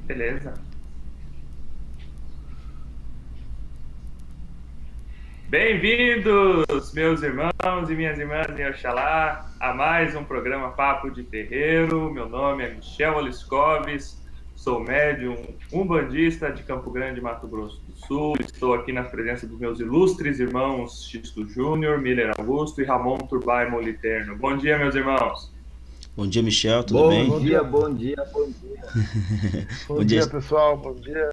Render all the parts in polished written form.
Beleza. Bem-vindos, meus irmãos e minhas irmãs em Oxalá, a mais um programa Papo de Terreiro. Meu nome é Michel Oliscoves, sou médium umbandista de Campo Grande, Mato Grosso do Sul. Estou aqui na presença dos meus ilustres irmãos Xisto Júnior, Miller Augusto e Ramon Turbay Moliterno. Bom dia, meus irmãos. Bom dia, Michel, tudo Bom bem? Bom dia, dia, bom dia, bom dia. Bom bom dia, dia pessoal, bom dia.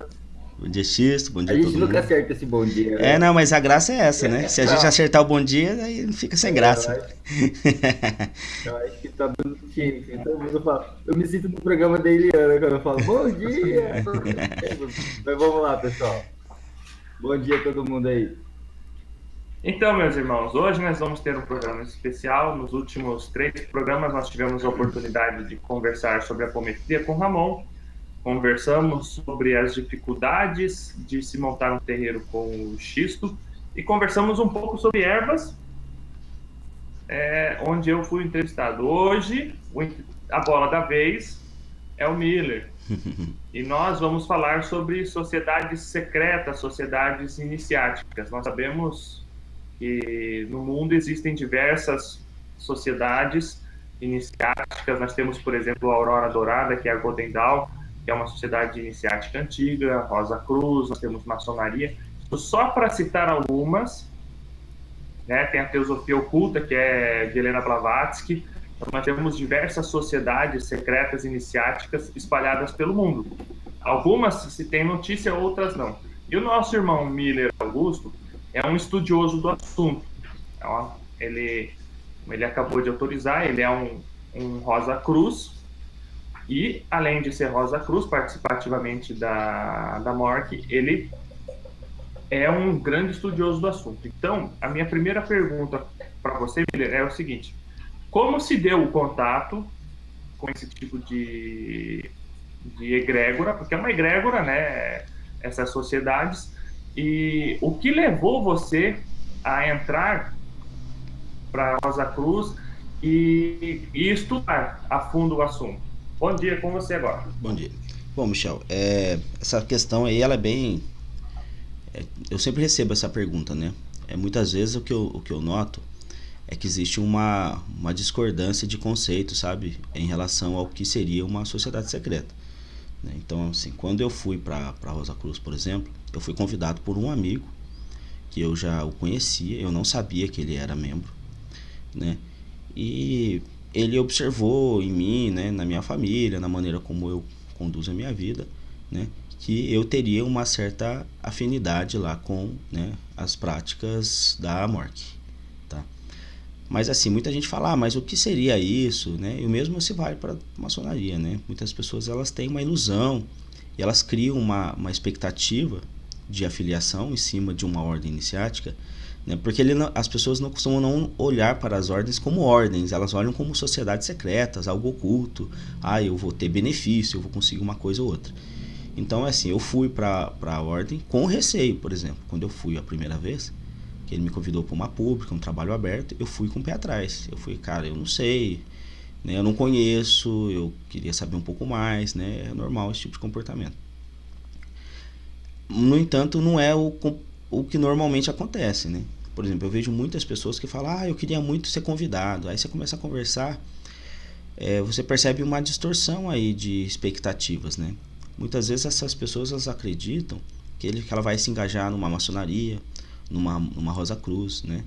bom dia, Xisto, bom A dia a gente todo nunca mundo. acerta esse bom dia, né? Não, mas a graça é essa, né? Se a gente Não, acertar o bom dia, aí não fica sem Eu graça. acho, eu acho que tá dando time. Todo mundo fala. Eu me sinto no programa da Eliana quando eu falo bom dia. Mas vamos lá, pessoal. Bom dia a todo mundo aí. Então, meus irmãos, hoje nós vamos ter um programa especial. Nos últimos 3 programas, nós tivemos a oportunidade de conversar sobre a apometria com Ramon. Conversamos sobre as dificuldades de se montar um terreiro com o xisto e conversamos um pouco sobre ervas, onde eu fui entrevistado. Hoje, a bola da vez é o Miller. E nós vamos falar sobre sociedades secretas, sociedades iniciáticas. Nós sabemos que no mundo existem diversas sociedades iniciáticas. Nós temos, por exemplo, a Aurora Dourada, que é a Golden Dawn, que é uma sociedade iniciática antiga, Rosa Cruz, nós temos maçonaria. Só para citar algumas, né, tem a Teosofia Oculta, que é de Helena Blavatsky. Então, nós temos diversas sociedades secretas iniciáticas espalhadas pelo mundo. Algumas se tem notícia, outras não. E o nosso irmão Miller Augusto é um estudioso do assunto. Então, ele acabou de autorizar, ele é um Rosa Cruz, e além de ser Rosa Cruz, participar ativamente da MORC, ele é um grande estudioso do assunto. Então, a minha primeira pergunta para você, Miller, é o seguinte: como se deu o contato com esse tipo de egrégora, porque é uma egrégora, né, essas sociedades, e o que levou você a entrar para Rosa Cruz e estudar a fundo o assunto? Bom dia, com você agora. Bom dia. Bom, Michel, essa questão aí, ela é bem... eu sempre recebo essa pergunta, né? Muitas vezes o que eu noto é que existe uma discordância de conceito, sabe? Em relação ao que seria uma sociedade secreta, né? Então, assim, quando eu fui para Rosa Cruz, por exemplo, eu fui convidado por um amigo que eu já o conhecia, eu não sabia que ele era membro, né? E ele observou em mim, né, na minha família, na maneira como eu conduzo a minha vida, né, que eu teria uma certa afinidade lá com, né, as práticas da AMORC, tá? Mas assim, muita gente fala, mas o que seria isso, né? E o mesmo se vale para maçonaria, né? Muitas pessoas elas têm uma ilusão e elas criam uma expectativa de afiliação em cima de uma ordem iniciática, né? Porque as pessoas não costumam não olhar para as ordens como ordens, elas olham como sociedades secretas, algo oculto. Eu vou ter benefício, eu vou conseguir uma coisa ou outra. Então, assim, eu fui para a ordem com receio, por exemplo. Quando eu fui a primeira vez, que ele me convidou para uma pública, um trabalho aberto, eu fui com o pé atrás. Eu fui, cara, eu não sei, né? Eu não conheço, eu queria saber um pouco mais, né? É normal esse tipo de comportamento. No entanto, não é o que normalmente acontece, né? Por exemplo, eu vejo muitas pessoas que falam, eu queria muito ser convidado. Aí você começa a conversar, você percebe uma distorção aí de expectativas, né? Muitas vezes essas pessoas elas acreditam que ela vai se engajar numa maçonaria, numa Rosa Cruz, né?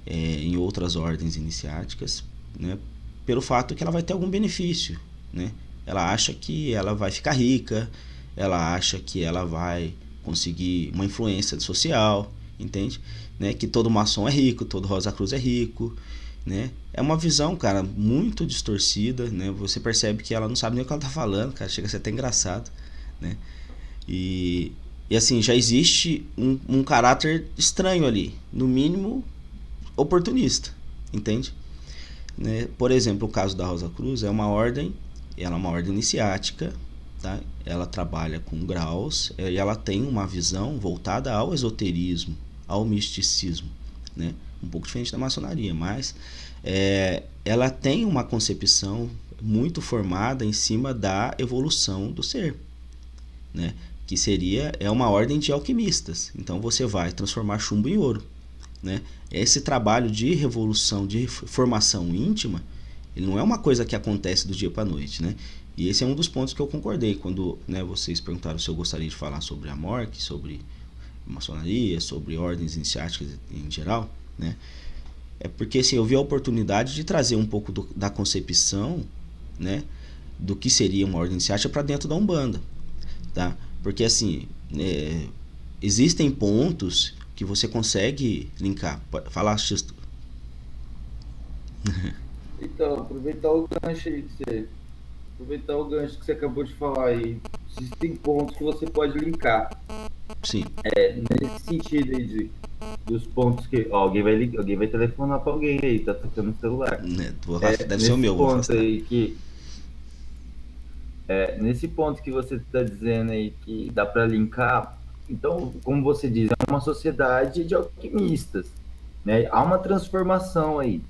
Em outras ordens iniciáticas, né? Pelo fato que ela vai ter algum benefício, né? Ela acha que ela vai ficar rica, ela acha que ela vai conseguir uma influência social, entende? Né? Que todo maçom é rico, todo Rosa Cruz é rico, né? É uma visão, cara, muito distorcida, né? Você percebe que ela não sabe nem o que ela tá falando, cara, chega a ser até engraçado, né? E assim, já existe um caráter estranho ali, no mínimo oportunista, entende? Né? Por exemplo, o caso da Rosa Cruz ela é uma ordem iniciática, tá? Ela trabalha com graus e ela tem uma visão voltada ao esoterismo, ao misticismo, né? Um pouco diferente da maçonaria, mas ela tem uma concepção muito formada em cima da evolução do ser, né? Que é uma ordem de alquimistas. Então você vai transformar chumbo em ouro, né? Esse trabalho de revolução, de formação íntima, ele não é uma coisa que acontece do dia para a noite, né? E esse é um dos pontos que eu concordei quando, né, vocês perguntaram se eu gostaria de falar sobre a MORC, sobre maçonaria, sobre ordens iniciáticas em geral, né? É porque assim, eu vi a oportunidade de trazer um pouco da concepção, né, do que seria uma ordem iniciática para dentro da Umbanda, tá? Porque assim, existem pontos que você consegue linkar. Falar, Xisto. Então, aproveitar o gancho que você acabou de falar aí. Existem pontos que você pode linkar. Sim. Nesse sentido aí dos pontos que. Ó, alguém vai telefonar pra alguém aí, tá tocando no celular. Deve ser o meu. Ponto aí que, nesse ponto que você está dizendo aí que dá para linkar, então, como você diz, é uma sociedade de alquimistas, né? Há uma transformação aí.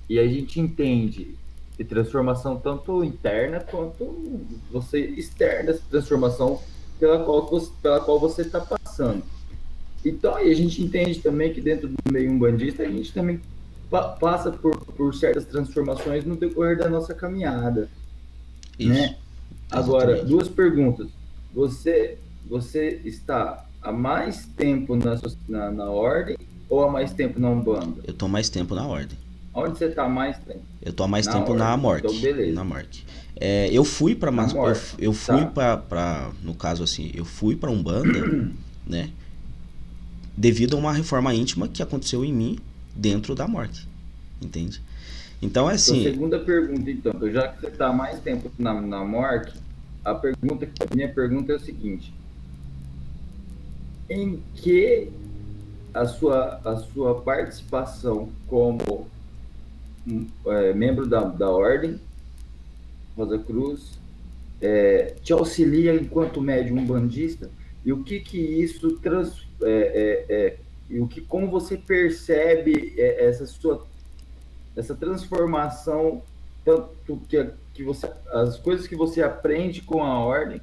E a gente entende de transformação tanto interna quanto externa, essa transformação pela qual você está passando. Então, aí a gente entende também que dentro do meio umbandista, a gente também passa por certas transformações no decorrer da nossa caminhada. Isso. Né? Agora, duas perguntas. Você está há mais tempo na ordem ou há mais tempo na Umbanda? Eu estou mais tempo na ordem. Onde você está há mais tempo? Eu estou há mais tempo na MORC. Então, beleza. Na MORC. Eu fui para no caso assim, eu fui para Umbanda, né? Devido a uma reforma íntima que aconteceu em mim dentro da MORC. Entende? Então é assim. Então, segunda pergunta, então, já que você está há mais tempo na MORC, a minha pergunta é o seguinte: em que a sua participação como membro da Ordem Rosa Cruz te auxilia enquanto médium umbandista, e o que isso como você percebe essa transformação, tanto que você, as coisas que você aprende com a ordem,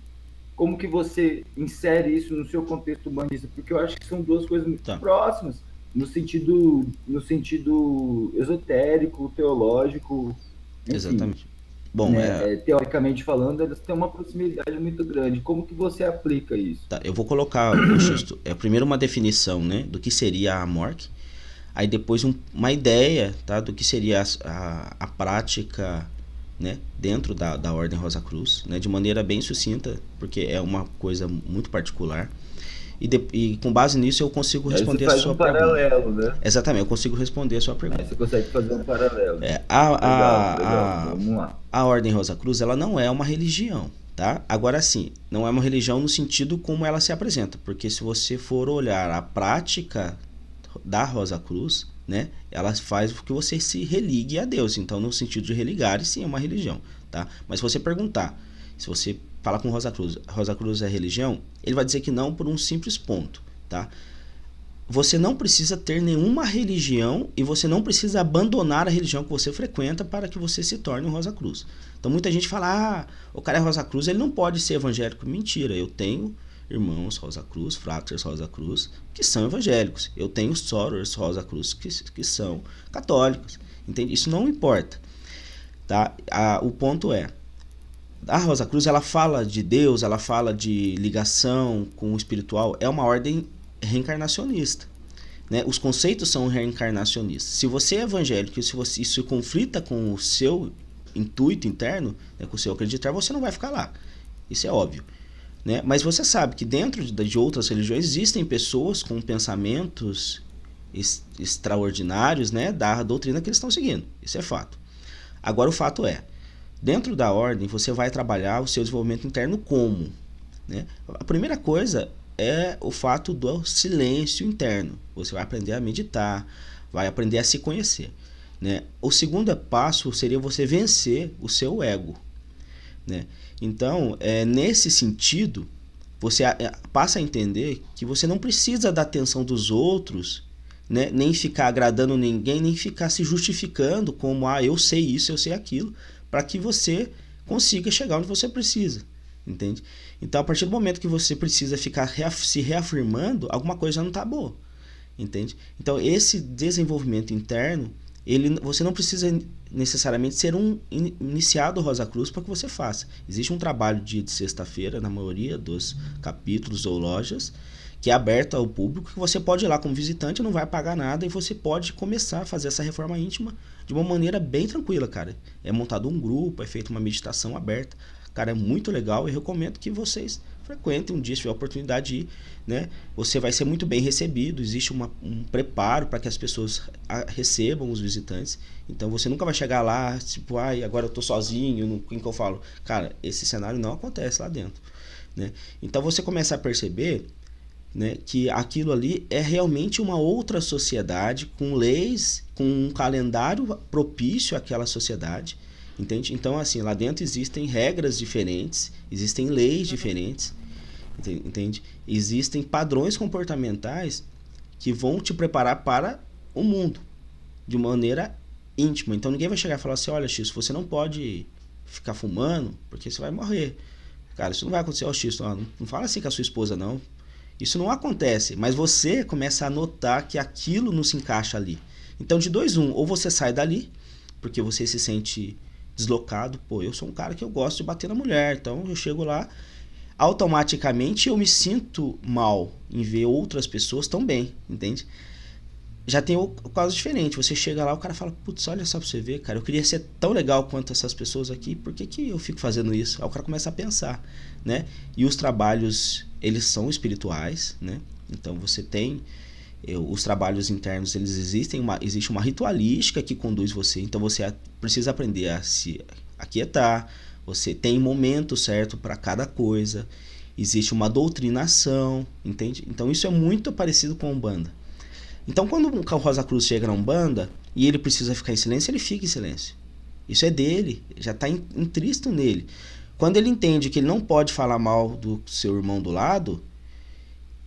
como que você insere isso no seu contexto umbandista? Porque eu acho que são duas coisas muito próximas, no sentido esotérico, teológico. Enfim, exatamente. Bom, teoricamente falando, elas têm uma proximidade muito grande. Como que você aplica isso? Tá, eu vou colocar primeiro uma definição, né, do que seria a MORC. Aí depois uma ideia, tá, do que seria a prática, né, dentro da Ordem Rosa Cruz, né, de maneira bem sucinta, porque é uma coisa muito particular. E com base nisso eu consigo responder a sua pergunta. Paralelo, né? Exatamente, eu consigo responder a sua pergunta. Aí você consegue fazer um paralelo. Legal. Vamos lá. A Ordem Rosa Cruz, ela não é uma religião, tá? Agora sim, não é uma religião no sentido como ela se apresenta, porque se você for olhar a prática da Rosa Cruz, né, ela faz com que você se religue a Deus. Então, no sentido de religar, sim, é uma religião, tá? Mas se você perguntar, se você falar com Rosa Cruz é religião, ele vai dizer que não por um simples ponto, tá? Você não precisa ter nenhuma religião e você não precisa abandonar a religião que você frequenta para que você se torne um Rosa Cruz. Então, muita gente fala, o cara é Rosa Cruz, ele não pode ser evangélico. Mentira, eu tenho irmãos Rosa Cruz, fraters Rosa Cruz, que são evangélicos. Eu tenho sorors Rosa Cruz, que são católicos. Entende? Isso não importa, tá? O ponto é, a Rosa Cruz, ela fala de Deus, ela fala de ligação com o espiritual, é uma ordem reencarnacionista, né? Os conceitos são reencarnacionistas. Se você é evangélico e se isso conflita com o seu intuito interno, né, com o seu acreditar, você não vai ficar lá. Isso é óbvio, né? Mas você sabe que dentro de outras religiões existem pessoas com pensamentos extraordinários, né, da doutrina que eles estão seguindo. Isso é fato. Agora o fato é, dentro da ordem você vai trabalhar o seu desenvolvimento interno como, né? A primeira coisa é o fato do silêncio interno. Você vai aprender a meditar, vai aprender a se conhecer, né? O segundo passo seria você vencer o seu ego, né? Então, nesse sentido, você passa a entender que você não precisa da atenção dos outros, né? Nem ficar agradando ninguém, nem ficar se justificando como, eu sei isso, eu sei aquilo, para que você consiga chegar onde você precisa, entende? Então, a partir do momento que você precisa ficar se reafirmando, alguma coisa já não está boa, entende? Então, esse desenvolvimento interno, você não precisa necessariamente ser um iniciado Rosa Cruz para que você faça. Existe um trabalho dia de sexta-feira, na maioria dos capítulos ou lojas, que é aberto ao público, que você pode ir lá como visitante, não vai pagar nada, e você pode começar a fazer essa reforma íntima de uma maneira bem tranquila, cara. É montado um grupo, é feita uma meditação aberta. Cara, é muito legal e recomendo que vocês frequentem um dia, se tiver a oportunidade de ir, né? Você vai ser muito bem recebido, existe um preparo para que as pessoas recebam os visitantes. Então você nunca vai chegar lá, tipo, agora eu tô sozinho, com quem que eu falo? Cara, esse cenário não acontece lá dentro, né? Então você começa a perceber, né, que aquilo ali é realmente uma outra sociedade, com leis, com um calendário propício àquela sociedade, entende? Então, assim, lá dentro existem regras diferentes, existem leis diferentes, entende? Existem padrões comportamentais que vão te preparar para o mundo de maneira íntima. Então ninguém vai chegar e falar assim, olha, X, você não pode ficar fumando porque você vai morrer. Cara, isso não vai acontecer. X, não fala assim com a sua esposa, não. Isso não acontece, mas você começa a notar que aquilo não se encaixa ali. Então, de 2, 1, ou você sai dali, porque você se sente deslocado. Pô, eu sou um cara que eu gosto de bater na mulher, então eu chego lá, automaticamente eu me sinto mal em ver outras pessoas tão bem, entende? Já tem o caso diferente, você chega lá, o cara fala, putz, olha só pra você ver, cara, eu queria ser tão legal quanto essas pessoas aqui, por que eu fico fazendo isso? Aí o cara começa a pensar, né? E os trabalhos, eles são espirituais, né? Então você tem os trabalhos internos, eles existe uma ritualística que conduz você, então você precisa aprender a se aquietar, você tem momento certo para cada coisa, existe uma doutrinação, entende? Então isso é muito parecido com a Umbanda. Então quando o Rosa Cruz chega na Umbanda e ele precisa ficar em silêncio, ele fica em silêncio. Isso é dele, já está intrínseco nele. Quando ele entende que ele não pode falar mal do seu irmão do lado,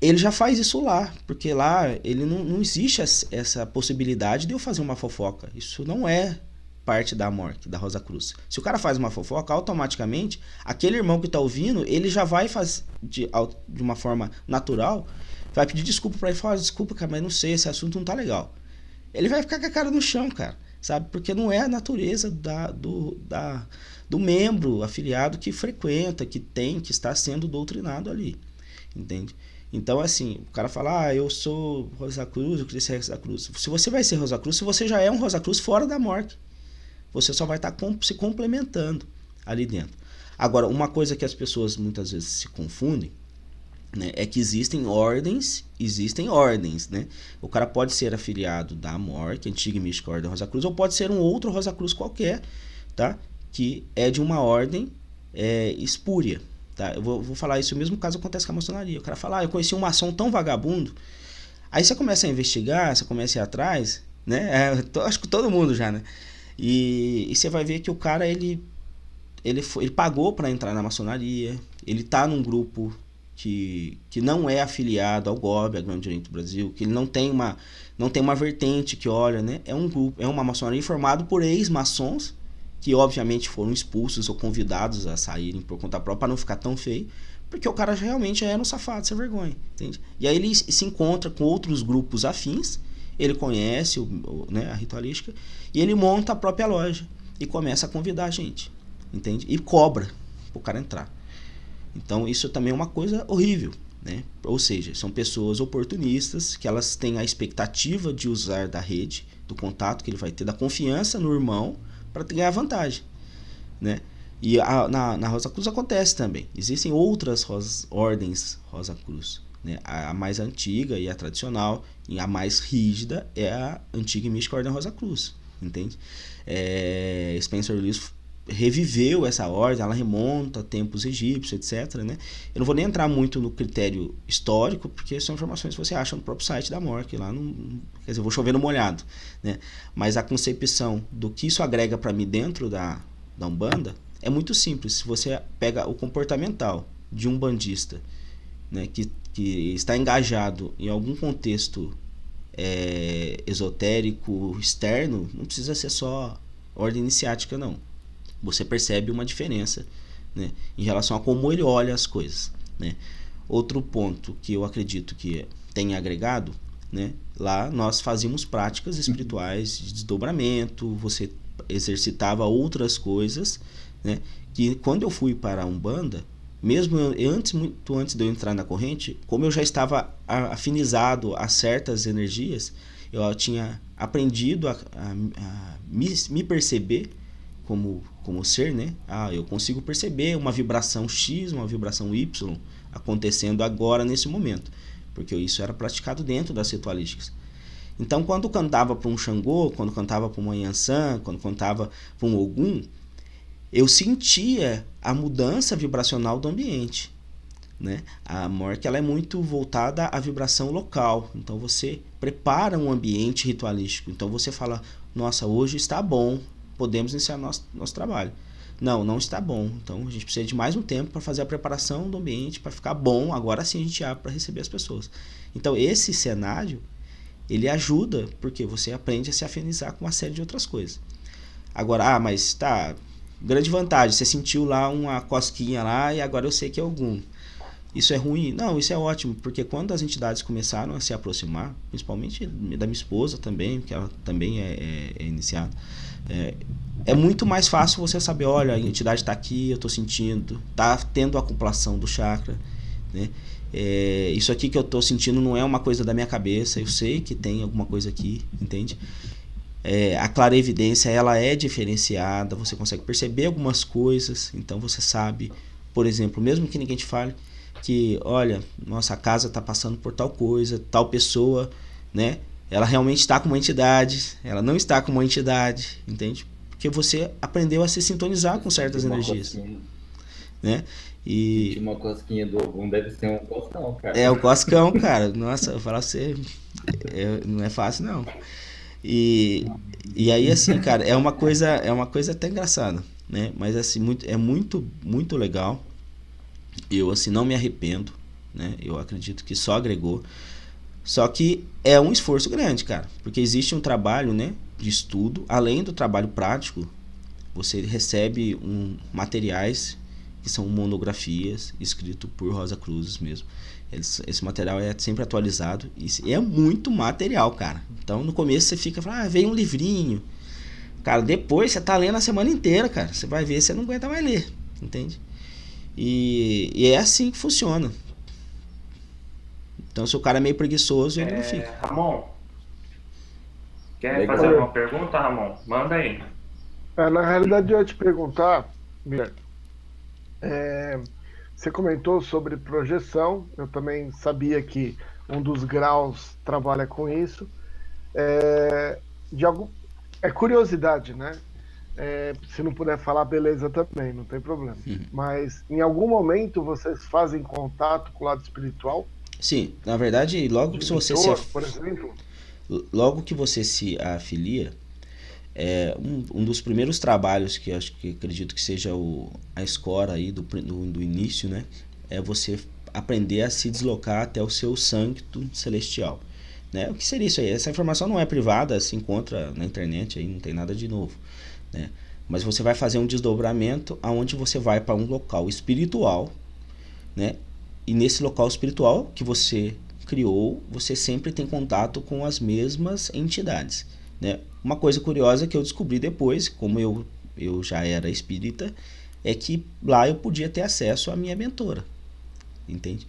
ele já faz isso lá, porque lá ele não existe essa possibilidade de eu fazer uma fofoca. Isso não é parte da morte, da Rosa Cruz. Se o cara faz uma fofoca, automaticamente, aquele irmão que está ouvindo, ele já vai fazer de uma forma natural, vai pedir desculpa para ele, falar, desculpa, cara, mas não sei, esse assunto não tá legal. Ele vai ficar com a cara no chão, cara, sabe? Porque não é a natureza do membro afiliado que frequenta, que está sendo doutrinado ali, entende? Então, assim, o cara fala, eu sou Rosa Cruz, eu queria ser Rosa Cruz. Se você vai ser Rosa Cruz, se você já é um Rosa Cruz fora da morte, você só vai estar se complementando ali dentro. Agora, uma coisa que as pessoas muitas vezes se confundem, né, é que existem ordens, né? O cara pode ser afiliado da morte, antiga e mística ordem Rosa Cruz, ou pode ser um outro Rosa Cruz qualquer, tá? Que é de uma ordem espúria. Tá, eu vou falar isso, o mesmo caso acontece com a maçonaria. O cara fala, eu conheci um maçom tão vagabundo. Aí você começa a investigar, você começa a ir atrás, né? Acho que todo mundo já, né? E você vai ver que o cara, ele pagou para entrar na maçonaria, ele tá num grupo que não é afiliado ao GOB, a Grande Direito do Brasil, que ele não tem uma vertente que olha, né? É um grupo, é uma maçonaria formada por ex-maçons, que obviamente foram expulsos ou convidados a saírem por conta própria para não ficar tão feio, porque o cara realmente era um safado, sem vergonha, entende? E aí ele se encontra com outros grupos afins, ele conhece né, a ritualística, e ele monta a própria loja e começa a convidar a gente, entende? E cobra pro cara entrar. Então isso também é uma coisa horrível, né? Ou seja, são pessoas oportunistas que elas têm a expectativa de usar da rede, do contato que ele vai ter, da confiança no irmão, para ganhar vantagem, né? E na Rosa Cruz acontece também. Existem outras ordens Rosa Cruz, né? A mais antiga e a tradicional, e a mais rígida é a antiga e mística ordem Rosa Cruz, entende? Spencer Lewis reviveu essa ordem, ela remonta a tempos egípcios, etc, né? Eu não vou nem entrar muito no critério histórico, porque são informações que você acha no próprio site da MORC, lá quer dizer, eu vou chover no molhado, né? Mas a concepção do que isso agrega para mim dentro da Umbanda é muito simples. Se você pega o comportamental de um bandista, né, que está engajado em algum contexto esotérico externo, não precisa ser só ordem iniciática, não. Você percebe uma diferença, né, em relação a como ele olha as coisas, né. Outro ponto que eu acredito que tem agregado, né, lá nós fazíamos práticas espirituais de desdobramento, você exercitava outras coisas, né, que quando eu fui para a Umbanda, mesmo muito antes de eu entrar na corrente, como eu já estava afinizado a certas energias, eu tinha aprendido a me perceber como ser, né? Eu consigo perceber uma vibração X, uma vibração Y acontecendo agora nesse momento, porque isso era praticado dentro das ritualísticas. Então, quando cantava para um Xangô, quando cantava para uma Yansan, quando cantava para um Ogum, eu sentia a mudança vibracional do ambiente, né? A Mork, ela é muito voltada à vibração local. Então você prepara um ambiente ritualístico. Então você fala, nossa, hoje está bom, podemos iniciar nosso trabalho. Não está bom. Então a gente precisa de mais um tempo para fazer a preparação do ambiente, para ficar bom. Agora sim a gente abre para receber as pessoas. Então esse cenário, ele ajuda, porque você aprende a se afinizar com uma série de outras coisas. Agora, mas tá, grande vantagem, você sentiu lá uma cosquinha lá e agora eu sei que é algum. Isso é ruim? Não, isso é ótimo, porque quando as entidades começaram a se aproximar, principalmente da minha esposa também, que ela também é iniciada, é muito mais fácil você saber, olha, a entidade está aqui, eu estou sentindo, está tendo a acoplação do chakra, né? Isso aqui que eu estou sentindo não é uma coisa da minha cabeça, eu sei que tem alguma coisa aqui, entende? A clarevidência, ela é diferenciada, você consegue perceber algumas coisas, então você sabe, por exemplo, mesmo que ninguém te fale, que, olha, nossa casa está passando por tal coisa, tal pessoa, né? Ela realmente está com uma entidade, ela não está com uma entidade, entende? Porque você aprendeu a se sintonizar com certas energias, né? E uma cosquinha do Ogum deve ser um coscão, cara. É o coscão, cara. Nossa, eu falar pra você, não é fácil não. E aí assim, cara, é uma coisa até engraçada, né? Mas assim, muito legal. Eu assim não me arrependo, né? Eu acredito que só agregou. Só que é um esforço grande, cara, porque existe um trabalho, né, de estudo, além do trabalho prático. Você recebe materiais que são monografias, escrito por Rosa Cruzes mesmo. Esse material é sempre atualizado e é muito material, cara. Então no começo você fica falando, veio um livrinho. Cara, depois você tá lendo a semana inteira, cara. Você vai ver, você não aguenta mais ler, entende? E é assim que funciona. Então se o cara é meio preguiçoso, ele não fica. Ramon, quer fazer alguma pergunta, Ramon? Manda aí. Na realidade eu ia te perguntar, Guilherme, você comentou sobre projeção, eu também sabia que um dos graus trabalha com isso. É curiosidade, né? Se não puder falar, beleza também, não tem problema. Mas em algum momento vocês fazem contato com o lado espiritual? Sim, na verdade, logo que você por exemplo? Logo que você se afilia, um dos primeiros trabalhos que acredito que seja a escora aí do início, né, é você aprender a se deslocar até o seu sancto celestial, né? O que seria isso aí? Essa informação não é privada, se encontra na internet, aí não tem nada de novo, né? Mas você vai fazer um desdobramento aonde você vai para um local espiritual, né? E nesse local espiritual que você criou, você sempre tem contato com as mesmas entidades, né? Uma coisa curiosa que eu descobri depois, como eu já era espírita, é que lá eu podia ter acesso à minha mentora, entende?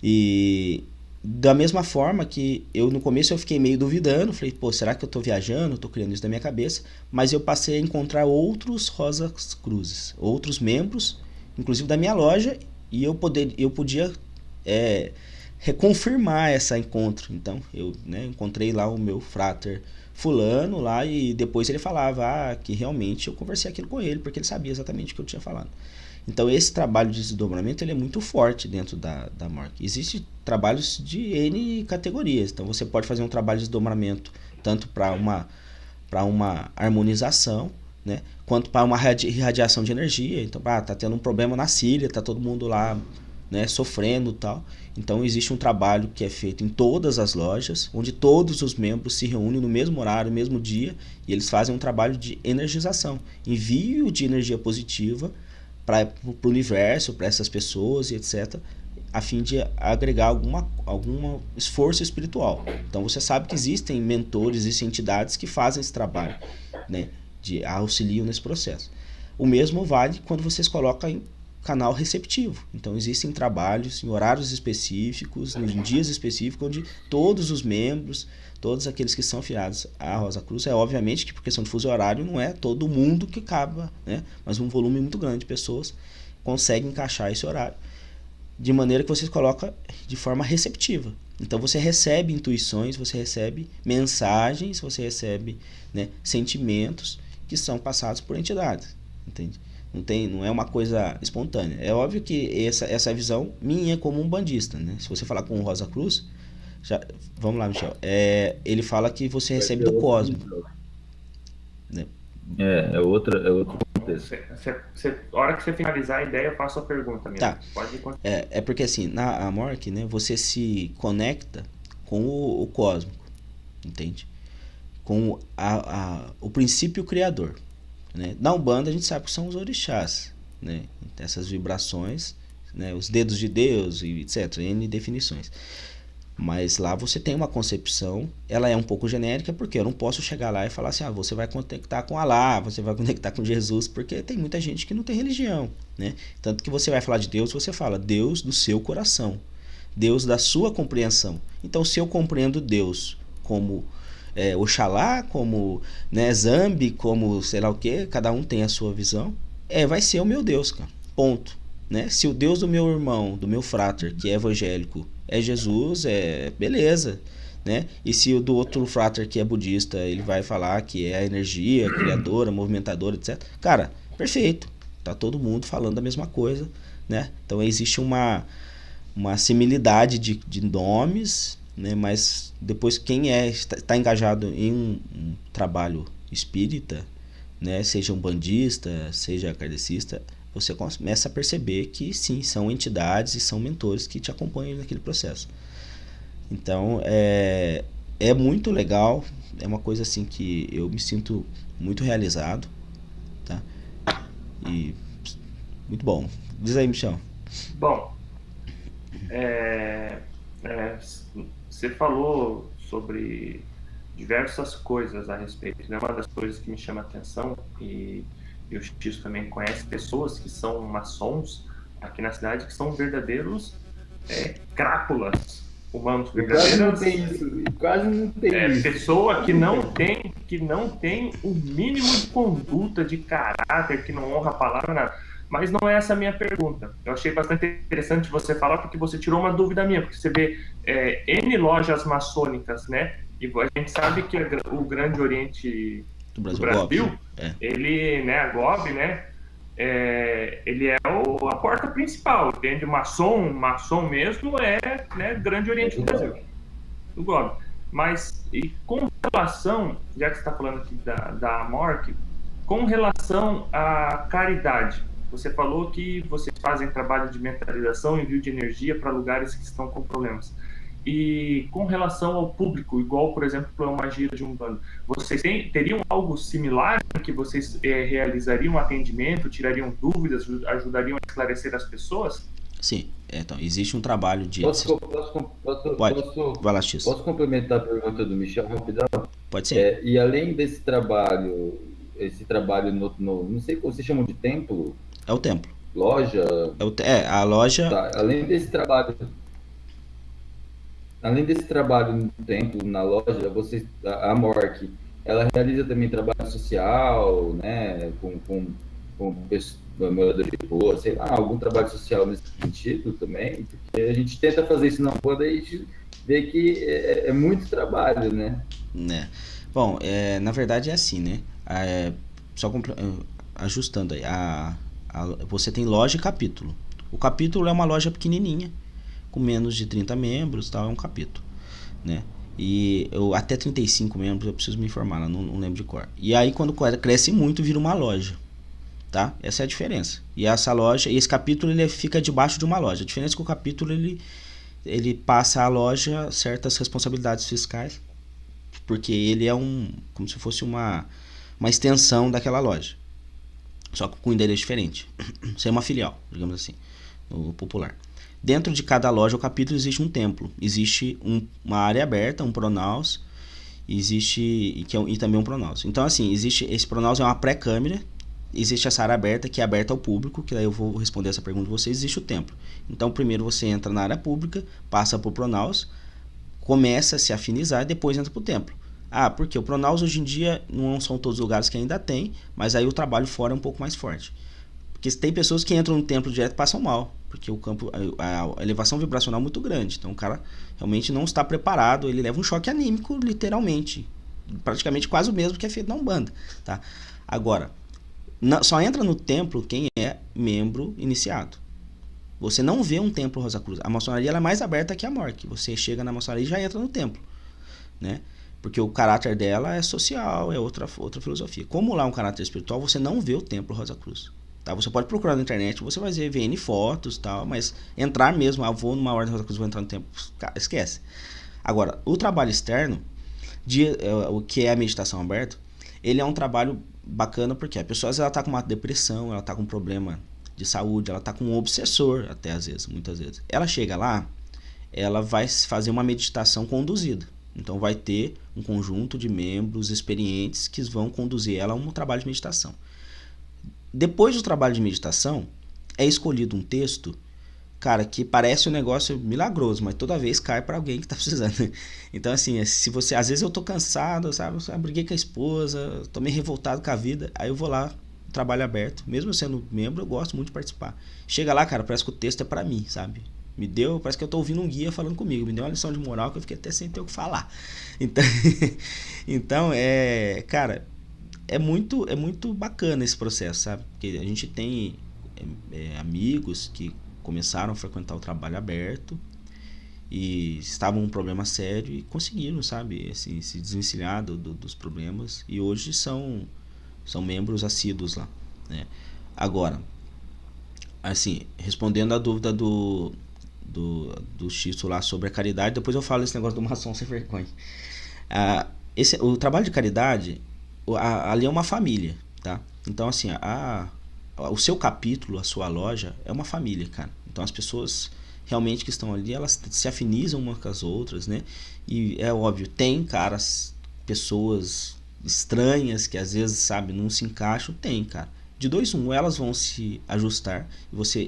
E da mesma forma que no começo eu fiquei meio duvidando, falei, será que eu estou viajando, estou criando isso na minha cabeça? Mas eu passei a encontrar outros Rosas Cruzes, outros membros, inclusive da minha loja, e eu podia reconfirmar esse encontro. Então eu, né, encontrei lá o meu frater fulano lá, e depois ele falava que realmente eu conversei aquilo com ele, porque ele sabia exatamente o que eu tinha falado. Então esse trabalho de desdobramento, ele é muito forte dentro da Mork. Existem trabalhos de N categorias. Então você pode fazer um trabalho de desdobramento tanto para uma harmonização, né, quanto para uma irradiação de energia. Então, tá tendo um problema na Síria, tá todo mundo lá, né, sofrendo e tal. Então existe um trabalho que é feito em todas as lojas, onde todos os membros se reúnem no mesmo horário, no mesmo dia, e eles fazem um trabalho de energização, envio de energia positiva para o universo, para essas pessoas e etc., a fim de agregar algum esforço espiritual. Então você sabe que existem mentores, existem entidades que fazem esse trabalho, né, de auxiliam nesse processo. O mesmo vale quando vocês colocam em canal receptivo. Então existem trabalhos em horários específicos, em dias específicos, onde todos os membros, todos aqueles que são afiliados à Rosa Cruz, obviamente que por questão de fuso horário não é todo mundo que acaba, né, mas um volume muito grande de pessoas conseguem encaixar esse horário, de maneira que vocês colocam de forma receptiva. Então você recebe intuições, você recebe mensagens, você recebe, né, sentimentos que são passados por entidades, entende? Não é uma coisa espontânea. É óbvio que essa visão minha como um bandista, né? Se você falar com o Rosa Cruz, vamos lá, Michel, ele fala que você recebe do cosmos. Né? É outro contexto. A hora que você finalizar a ideia, eu faço a pergunta mesmo. Tá. Pode continuar. É porque assim, na Amorc, né, você se conecta com o cósmico, entende? Com o princípio criador. Né? Na Umbanda a gente sabe que são os orixás, né? Essas vibrações, né? Os dedos de Deus e etc, N definições. Mas lá você tem uma concepção, ela é um pouco genérica, porque eu não posso chegar lá e falar assim, você vai conectar com Alá, você vai conectar com Jesus, porque tem muita gente que não tem religião, né? Tanto que você vai falar de Deus, você fala Deus do seu coração, Deus da sua compreensão. Então se eu compreendo Deus como Oxalá, como, né, Zambi, como sei lá o que, cada um tem a sua visão, vai ser o meu Deus, cara, ponto, né? Se o Deus do meu irmão, do meu frater, que é evangélico, é Jesus, beleza, né? E se o do outro frater que é budista, ele vai falar que é a energia criadora, movimentadora, etc, cara, perfeito, tá todo mundo falando a mesma coisa, né? Então existe uma similitude de nomes, né? Mas depois quem está engajado em um trabalho espírita, né? Seja um bandista, seja kardecista, você começa a perceber que sim, são entidades e são mentores que te acompanham naquele processo. Então é muito legal, é uma coisa assim que eu me sinto muito realizado, tá? E muito bom. Diz aí, Michel. Bom, você falou sobre diversas coisas a respeito, né? Uma das coisas que me chama a atenção, e o X também conhece pessoas que são maçons aqui na cidade, que são verdadeiros crápulas humanos, verdadeiras. Quase não tem isso. Pessoa que não tem o mínimo de conduta, de caráter, que não honra a palavra, nada. Mas não é essa a minha pergunta. Eu achei bastante interessante você falar, porque você tirou uma dúvida minha, porque você vê N lojas maçônicas, né? E a gente sabe que o Grande Oriente do Brasil, ele, né, a GOB, né, ele é a porta principal, entende? Maçom mesmo né, Grande Oriente do Brasil, do GOB. Mas, e com relação, já que você está falando aqui da Amorc, com relação à caridade, você falou que vocês fazem trabalho de mentalização, envio de energia para lugares que estão com problemas. E com relação ao público, igual, por exemplo, para uma gira de Umbanda, vocês teriam algo similar que vocês realizariam atendimento, tirariam dúvidas, ajudariam a esclarecer as pessoas? Sim, então, existe um trabalho de... Posso complementar a pergunta do Michel rapidão? Pode ser. E além desse trabalho, não sei como vocês chamam de templo? É o templo. Loja? A loja... Tá, além desse trabalho no templo, na loja, a Amorc, ela realiza também trabalho social, né, com moradores de rua, sei lá, algum trabalho social nesse sentido também, porque a gente tenta fazer isso na Umbanda e a gente vê que é muito trabalho, né? Bom, na verdade é assim, né? Só ajustando aí, você tem loja e capítulo. O capítulo é uma loja pequenininha, com menos de 30 membros, tal, é um capítulo, né? E até 35 membros eu preciso me informar, não lembro de cor. E aí quando cresce muito vira uma loja, tá? Essa é a diferença. E essa loja, e esse capítulo ele fica debaixo de uma loja. A diferença é que o capítulo ele passa à loja certas responsabilidades fiscais, porque ele é como se fosse uma extensão daquela loja. só que com endereço diferente. Isso é uma filial, digamos assim, no popular. Dentro de cada loja ou capítulo existe um templo, existe uma área aberta, um pronaos, e também um pronaos. Então assim, esse pronaos é uma pré-câmera, existe essa área aberta que é aberta ao público, que daí eu vou responder essa pergunta de vocês, existe o templo. Então primeiro você entra na área pública, passa por pronaos, começa a se afinizar e depois entra para o templo. Porque o pronaos hoje em dia não são todos os lugares que ainda tem, mas aí o trabalho fora é um pouco mais forte. Porque tem pessoas que entram no templo direto e passam mal, porque o campo, a elevação vibracional é muito grande. Então o cara realmente não está preparado, ele leva um choque anímico, literalmente. Praticamente quase o mesmo que é feito na Umbanda. Tá? Agora, só entra no templo quem é membro iniciado. Você não vê um templo Rosa Cruz. A maçonaria ela é mais aberta que a Mork. Você chega na maçonaria e já entra no templo, né? Porque o caráter dela é social, é outra filosofia. Como lá é um caráter espiritual, você não vê o templo Rosa Cruz. Tá? Você pode procurar na internet, você vai ver N fotos e tal, mas entrar mesmo, vou numa ordem Rosa Cruz, vou entrar no templo, esquece. Agora, o trabalho externo, o que é a meditação aberta, ele é um trabalho bacana porque a pessoa ela está com uma depressão, ela está com um problema de saúde, ela está com um obsessor até às vezes, muitas vezes. Ela chega lá, ela vai fazer uma meditação conduzida. Então vai ter um conjunto de membros experientes que vão conduzir ela a um trabalho de meditação. Depois do trabalho de meditação, é escolhido um texto, cara, que parece um negócio milagroso, mas toda vez cai para alguém que está precisando. Então assim, se você, às vezes eu tô cansado, sabe, eu briguei com a esposa, tô meio revoltado com a vida, aí eu vou lá, trabalho aberto, mesmo sendo membro, eu gosto muito de participar. Chega lá, cara, parece que o texto é para mim, sabe? Parece que eu tô ouvindo um guia falando comigo, me deu uma lição de moral que eu fiquei até sem ter o que falar. Então cara, é muito bacana esse processo, sabe? Porque a gente tem amigos que começaram a frequentar o trabalho aberto e estavam com um problema sério e conseguiram, sabe, assim, se desvencilhar dos problemas e hoje são membros assíduos lá, né? Agora, assim, respondendo a dúvida do Xisto lá sobre a caridade, depois eu falo esse negócio do maçom sem vergonha. O trabalho de caridade, ali é uma família, tá? Então assim, o seu capítulo, a sua loja é uma família, cara. Então as pessoas realmente que estão ali, elas se afinizam umas com as outras, né? E é óbvio, tem caras, pessoas estranhas que às vezes, sabe, não se encaixam, tem, cara. De 2 em 1, elas vão se ajustar,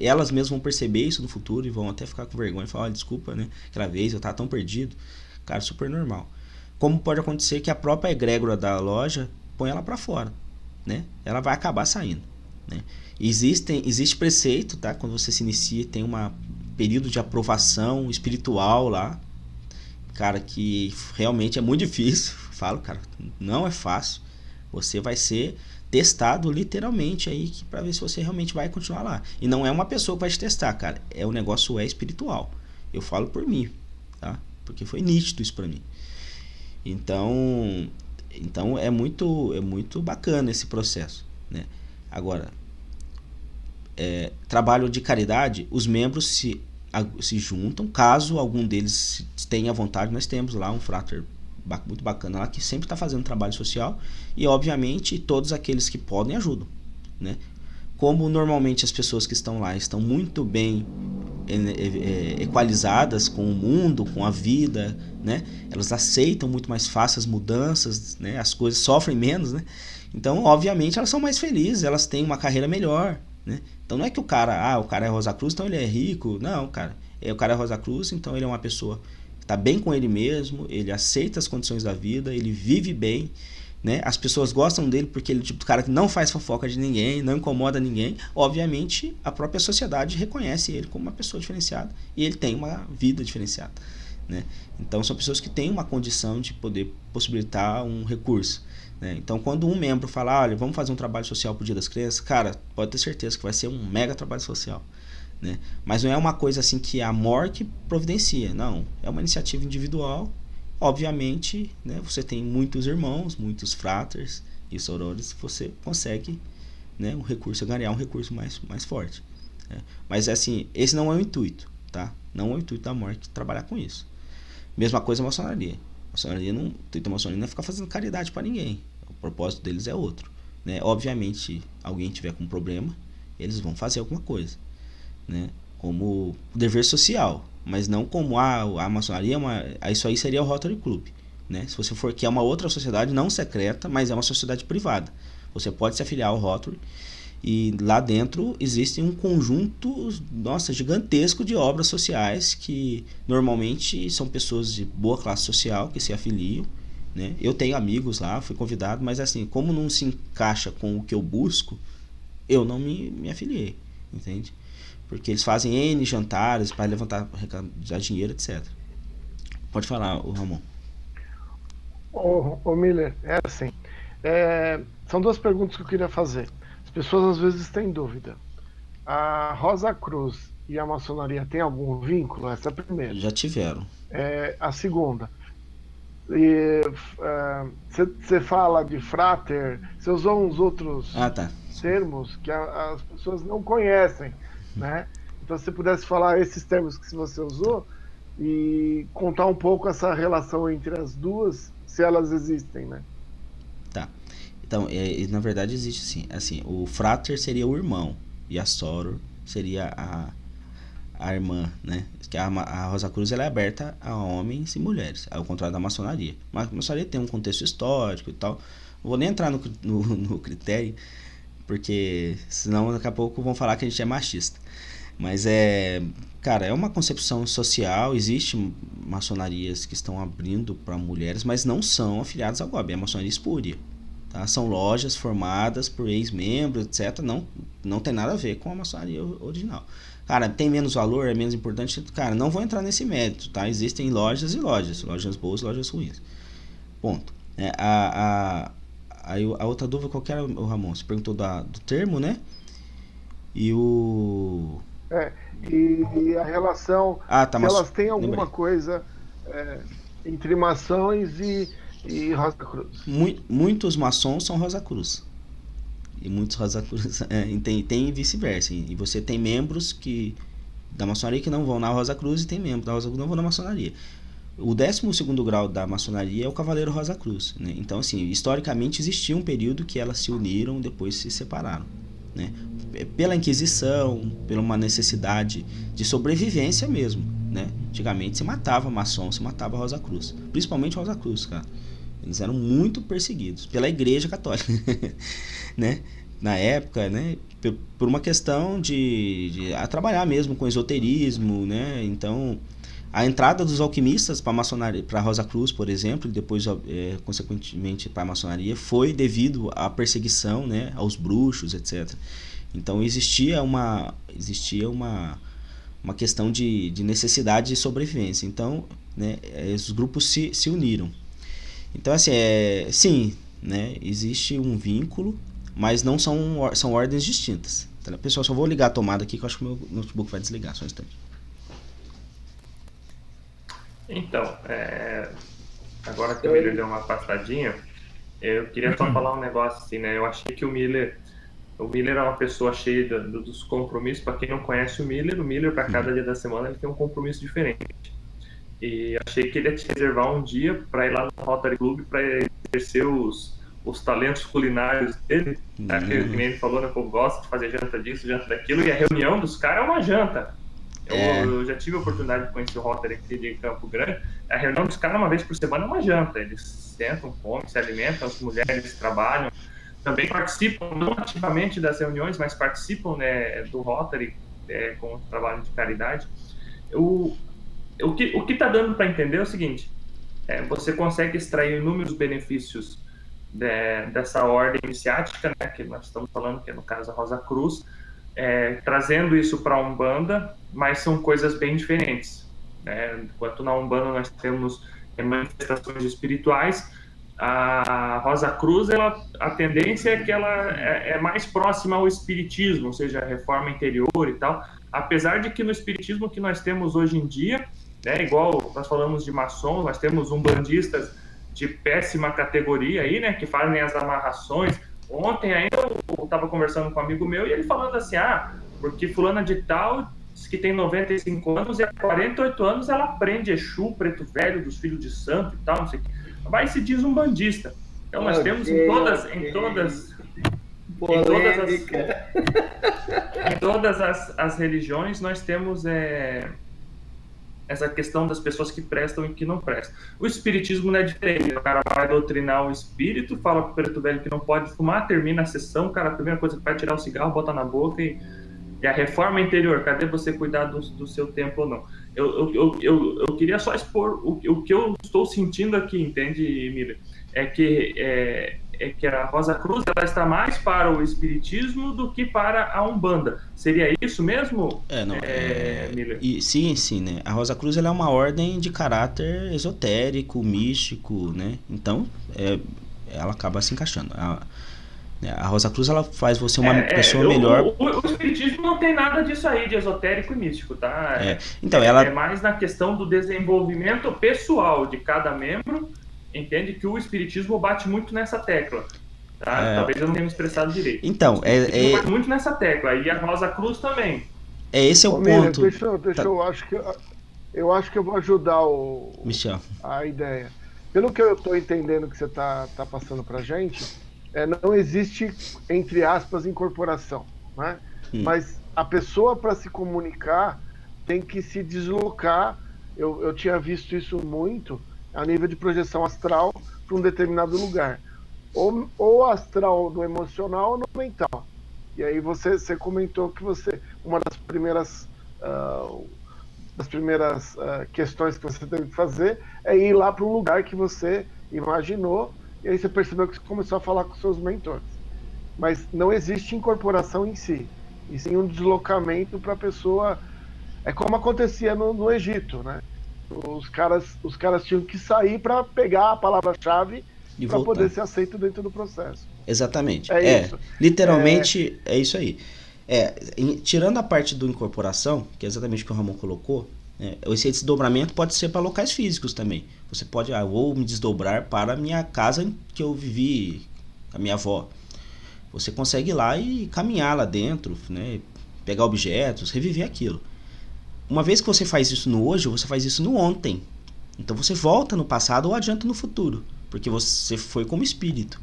elas mesmas vão perceber isso no futuro e vão até ficar com vergonha e falar, olha, desculpa, né, aquela vez eu tava tão perdido. Cara, super normal. Como pode acontecer que a própria egrégora da loja põe ela para fora, né? Ela vai acabar saindo, né? Existe preceito, tá? Quando você se inicia, tem um período de aprovação espiritual lá, cara, que realmente é muito difícil. Falo, cara, não é fácil. Você vai ser testado literalmente aí para ver se você realmente vai continuar lá. E não é uma pessoa que vai te testar, cara. O negócio é espiritual. Eu falo por mim, tá? Porque foi nítido isso para mim. Então é muito bacana esse processo, né? Agora, trabalho de caridade, os membros se juntam, caso algum deles tenha vontade. Nós temos lá um frater muito bacana lá que sempre está fazendo trabalho social e obviamente todos aqueles que podem ajudam, né? Como normalmente as pessoas que estão lá estão muito bem equalizadas com o mundo, com a vida, né? Elas aceitam muito mais fácil as mudanças, né? As coisas sofrem menos, né? Então obviamente elas são mais felizes, elas têm uma carreira melhor, né? Então não é que o cara é Rosa Cruz, então ele é rico. Não, cara, o cara é Rosa Cruz, então ele é uma pessoa tá bem com ele mesmo, ele aceita as condições da vida, ele vive bem, né? As pessoas gostam dele porque ele é o tipo de cara que não faz fofoca de ninguém, não incomoda ninguém. Obviamente, a própria sociedade reconhece ele como uma pessoa diferenciada e ele tem uma vida diferenciada, né? Então, são pessoas que têm uma condição de poder possibilitar um recurso, né? Então, quando um membro fala, olha, vamos fazer um trabalho social pro Dia das Crianças, cara, pode ter certeza que vai ser um mega trabalho social, né? Mas não é uma coisa assim que a Mork providencia, não, é uma iniciativa individual. Obviamente, né, você tem muitos irmãos, muitos fraters e sorores, você consegue, né, ganhar um recurso mais forte, né? Mas assim, esse não é o intuito, tá? Não é o intuito da Mork trabalhar com isso. Mesma coisa a maçonaria. O intuito da maçonaria não é ficar fazendo caridade para ninguém. O propósito deles é outro, né? Obviamente, alguém tiver com problema, eles vão fazer alguma coisa, né? Como dever social, mas não como a maçonaria, isso aí seria o Rotary Club, né? Se você for que é uma outra sociedade não secreta, mas é uma sociedade privada, você pode se afiliar ao Rotary e lá dentro existe um conjunto, nossa, gigantesco de obras sociais que normalmente são pessoas de boa classe social que se afiliam, né? Eu tenho amigos lá, fui convidado, mas assim, como não se encaixa com o que eu busco, eu não me afiliei, entende? Porque eles fazem N jantares para levantar dinheiro, etc. Pode falar, o Ramon. Ô Miller, é assim. São duas perguntas que eu queria fazer. As pessoas às vezes têm dúvida. A Rosa Cruz e a maçonaria têm algum vínculo? Essa é a primeira. Já tiveram. A segunda. Você fala de frater, você usou uns outros termos que as pessoas não conhecem, né? Então, se você pudesse falar esses termos que você usou e contar um pouco essa relação entre as duas, se elas existem, né? Tá. Então, na verdade existe sim. Assim, o frater seria o irmão e a soror seria a irmã, né? Que a Rosa Cruz ela é aberta a homens e mulheres, ao contrário da maçonaria. Mas a maçonaria tem um contexto histórico e tal. Não vou nem entrar no critério, porque senão daqui a pouco vão falar que a gente é machista. Mas cara, é uma concepção social. Existe maçonarias que estão abrindo para mulheres, mas não são afiliadas ao GOB, é a maçonaria espúria, tá? São lojas formadas por ex-membros, etc. Não tem nada a ver com a maçonaria original. Cara, tem menos valor, é menos importante. Cara, não vou entrar nesse mérito, tá? Existem lojas e lojas boas e lojas ruins. Ponto. Aí a outra dúvida, qual que era, o Ramon? Você perguntou do termo, né? E o... E a relação, se elas têm alguma coisa entre maçons e Rosa Cruz. Muitos maçons são Rosa Cruz. E muitos Rosa Cruz tem vice-versa. E você tem membros da maçonaria que não vão na Rosa Cruz e tem membros da Rosa Cruz que não vão na maçonaria. O 12º grau da maçonaria é o Cavaleiro Rosa Cruz, né? Então, assim, historicamente existia um período que elas se uniram, depois se separaram, né? Pela Inquisição, pela uma necessidade de sobrevivência mesmo, né? Antigamente se matava maçom, se matava Rosa Cruz, principalmente Rosa Cruz, cara. Eles eram muito perseguidos pela Igreja Católica, né? Na época, né? Por uma questão de trabalhar mesmo com esoterismo, né? Então, a entrada dos alquimistas para a maçonaria, para Rosa Cruz, por exemplo, e depois, consequentemente, para a maçonaria, foi devido à perseguição, né? Aos bruxos, etc. Então, existia uma questão de necessidade de sobrevivência. Então, né? Os grupos se uniram. Então, assim, sim, né? Existe um vínculo, mas não são ordens distintas. Tá? Pessoal, só vou ligar a tomada aqui, que eu acho que o meu notebook vai desligar, só um instante. Então, agora que o Miller deu uma passadinha, eu queria só falar um negócio assim, né? Eu achei que o Miller é uma pessoa cheia dos compromissos. Para quem não conhece o Miller, para cada dia da semana, ele tem um compromisso diferente. E achei que ele ia te reservar um dia para ir lá no Rotary Club para exercer os talentos culinários dele. Aquele que ele falou, né? Que eu gosto de fazer janta disso, janta daquilo, e a reunião dos caras é uma janta. Eu já tive a oportunidade de conhecer o Rotary aqui de Campo Grande. A reunião dos caras, uma vez por semana, é uma janta. Eles sentam, comem, se alimentam, as mulheres trabalham. Também participam, não ativamente das reuniões, mas participam, né, do Rotary com o trabalho de caridade. O que está dando para entender é o seguinte: você consegue extrair inúmeros benefícios dessa ordem iniciática, né, que nós estamos falando, que é no caso a Rosa Cruz, trazendo isso para a Umbanda, mas são coisas bem diferentes, né? Enquanto na Umbanda nós temos manifestações espirituais, a Rosa Cruz, a tendência é que ela é mais próxima ao espiritismo, ou seja, a reforma interior e tal, apesar de que no espiritismo que nós temos hoje em dia, né, igual nós falamos de maçons, nós temos umbandistas de péssima categoria aí, né, que fazem as amarrações. Ontem ainda eu estava conversando com um amigo meu e ele falando assim, porque fulana de tal, que tem 95 anos e há 48 anos ela aprende Exu, preto velho, dos filhos de santo e tal, não sei o que. Vai se diz umbandista. Então nós temos em todas Em todas as religiões nós temos essa questão das pessoas que prestam e que não prestam. O espiritismo não é diferente. O cara vai doutrinar o espírito, fala pro preto velho que não pode fumar, termina a sessão, o cara, a primeira coisa que vai tirar o cigarro, bota na boca e a reforma interior. Cadê você cuidar do seu templo ou não? Eu queria só expor o que eu estou sentindo aqui, entende, Miller? É que a Rosa Cruz ela está mais para o espiritismo do que para a Umbanda. Seria isso mesmo, Miller? Sim, né? A Rosa Cruz ela é uma ordem de caráter esotérico, místico, né? Então, ela acaba se encaixando. A Rosa Cruz ela faz você uma pessoa melhor. O espiritismo não tem nada disso aí de esotérico e místico, tá? Então, é mais na questão do desenvolvimento pessoal de cada membro. Entende que o espiritismo bate muito nessa tecla, tá? Talvez eu não tenha me expressado direito. Então, bate muito nessa tecla, e a Rosa Cruz também. Esse é o ponto. Deixa eu acho que eu vou ajudar Michel. A ideia. Pelo que eu estou entendendo que você tá passando pra gente, não existe, entre aspas, incorporação, né? Mas a pessoa, para se comunicar, tem que se deslocar. Eu tinha visto isso muito a nível de projeção astral para um determinado lugar. Ou astral no emocional ou no mental. E aí você comentou que uma das primeiras questões que você teve que fazer é ir lá para um lugar que você imaginou, e aí você percebeu que você começou a falar com seus mentores. Mas não existe incorporação em si, e sim um deslocamento para a pessoa. É como acontecia no Egito, né? Os caras tinham que sair para pegar a palavra-chave para poder ser aceito dentro do processo. Exatamente. Isso. Literalmente é isso aí. Tirando a parte do incorporação, que é exatamente o que o Ramon colocou, esse desdobramento pode ser para locais físicos também. Você pode, vou me desdobrar para a minha casa em que eu vivi, a minha avó. Você consegue ir lá e caminhar lá dentro, né? Pegar objetos, reviver aquilo. Uma vez que você faz isso no hoje, você faz isso no ontem. Então você volta no passado ou adianta no futuro, porque você foi como espírito.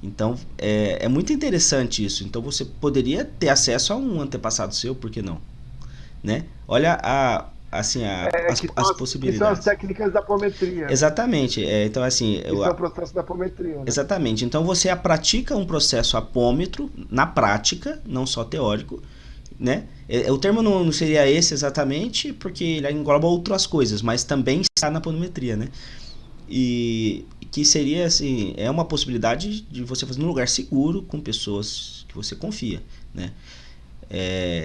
Então é muito interessante isso. Então você poderia ter acesso a um antepassado seu, por que não? Né? Olha as possibilidades. São as técnicas da apometria. Exatamente. Então assim, é o processo da apometria. Né? Exatamente. Então você pratica um processo apômetro na prática, não só teórico, né? O termo não seria esse exatamente, porque ele engloba outras coisas, mas também está na apometria, né? E que seria assim, é uma possibilidade de você fazer num lugar seguro com pessoas que você confia, né?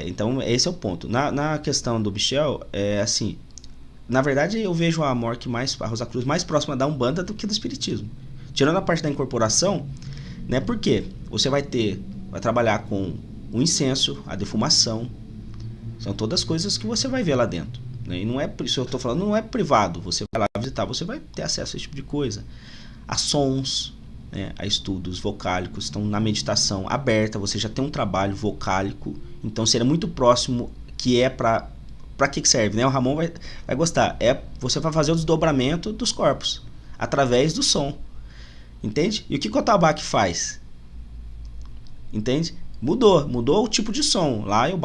Então esse é o ponto. Na questão do Michel, assim, na verdade eu vejo a Rosa Cruz mais próxima da Umbanda do que do Espiritismo. Tirando a parte da incorporação, né? Porque você vai trabalhar com o incenso, a defumação, são todas coisas que você vai ver lá dentro, né? E não é isso, eu estou falando, não é privado. Você vai lá visitar, você vai ter acesso a esse tipo de coisa, a sons, né? A estudos vocálicos. Então na meditação aberta você já tem um trabalho vocálico, então seria muito próximo, que é para que serve, né? O Ramon vai gostar. Você vai fazer o desdobramento dos corpos através do som, entende? E o que o atabaque faz? Entende? Mudou o tipo de som. Lá eu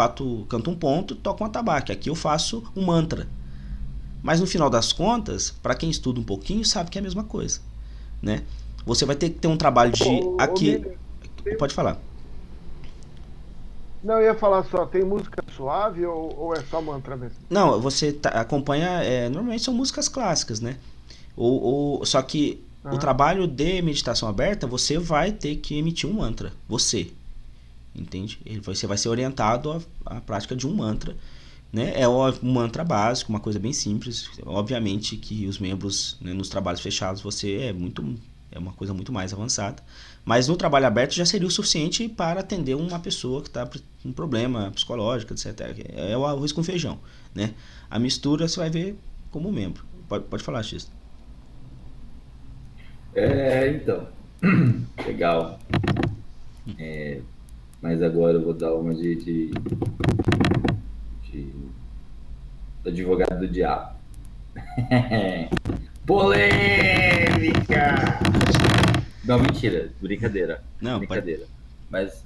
canto um ponto, toco um atabaque. Aqui eu faço um mantra. Mas no final das contas, para quem estuda um pouquinho, sabe que é a mesma coisa, né? Você vai ter que ter um trabalho de Pode falar. Não, eu ia falar só, tem música suave ou é só mantra mesmo? Não, você acompanha, normalmente são músicas clássicas, né? Só que o trabalho de meditação aberta, você vai ter que emitir um mantra, entende? Você vai ser orientado à prática de um mantra, né? É um mantra básico, uma coisa bem simples. Obviamente que os membros, né, nos trabalhos fechados é uma coisa muito mais avançada, mas no trabalho aberto já seria o suficiente para atender uma pessoa que está com um problema psicológico, etc. É o arroz com feijão, né? A mistura você vai ver como membro. Pode falar, X. Então, legal. Mas agora eu vou dar uma de advogado do diabo. Polêmica! Não, mentira. Brincadeira. Não, brincadeira. Mas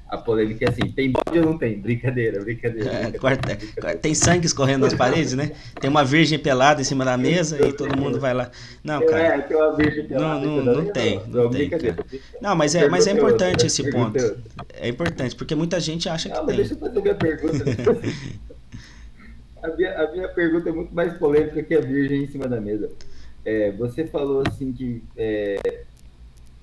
a polêmica é assim, tem bode ou não tem? Brincadeira. Tem sangue escorrendo nas paredes, né? Tem uma virgem pelada em cima da mesa e todo mundo vai lá. Não, cara. Tem uma virgem pelada. Não tem. Não, mas é importante esse ponto. É importante, porque muita gente acha que tem. Deixa eu fazer minha pergunta. A minha pergunta é muito mais polêmica que a virgem em cima da mesa. Você falou assim que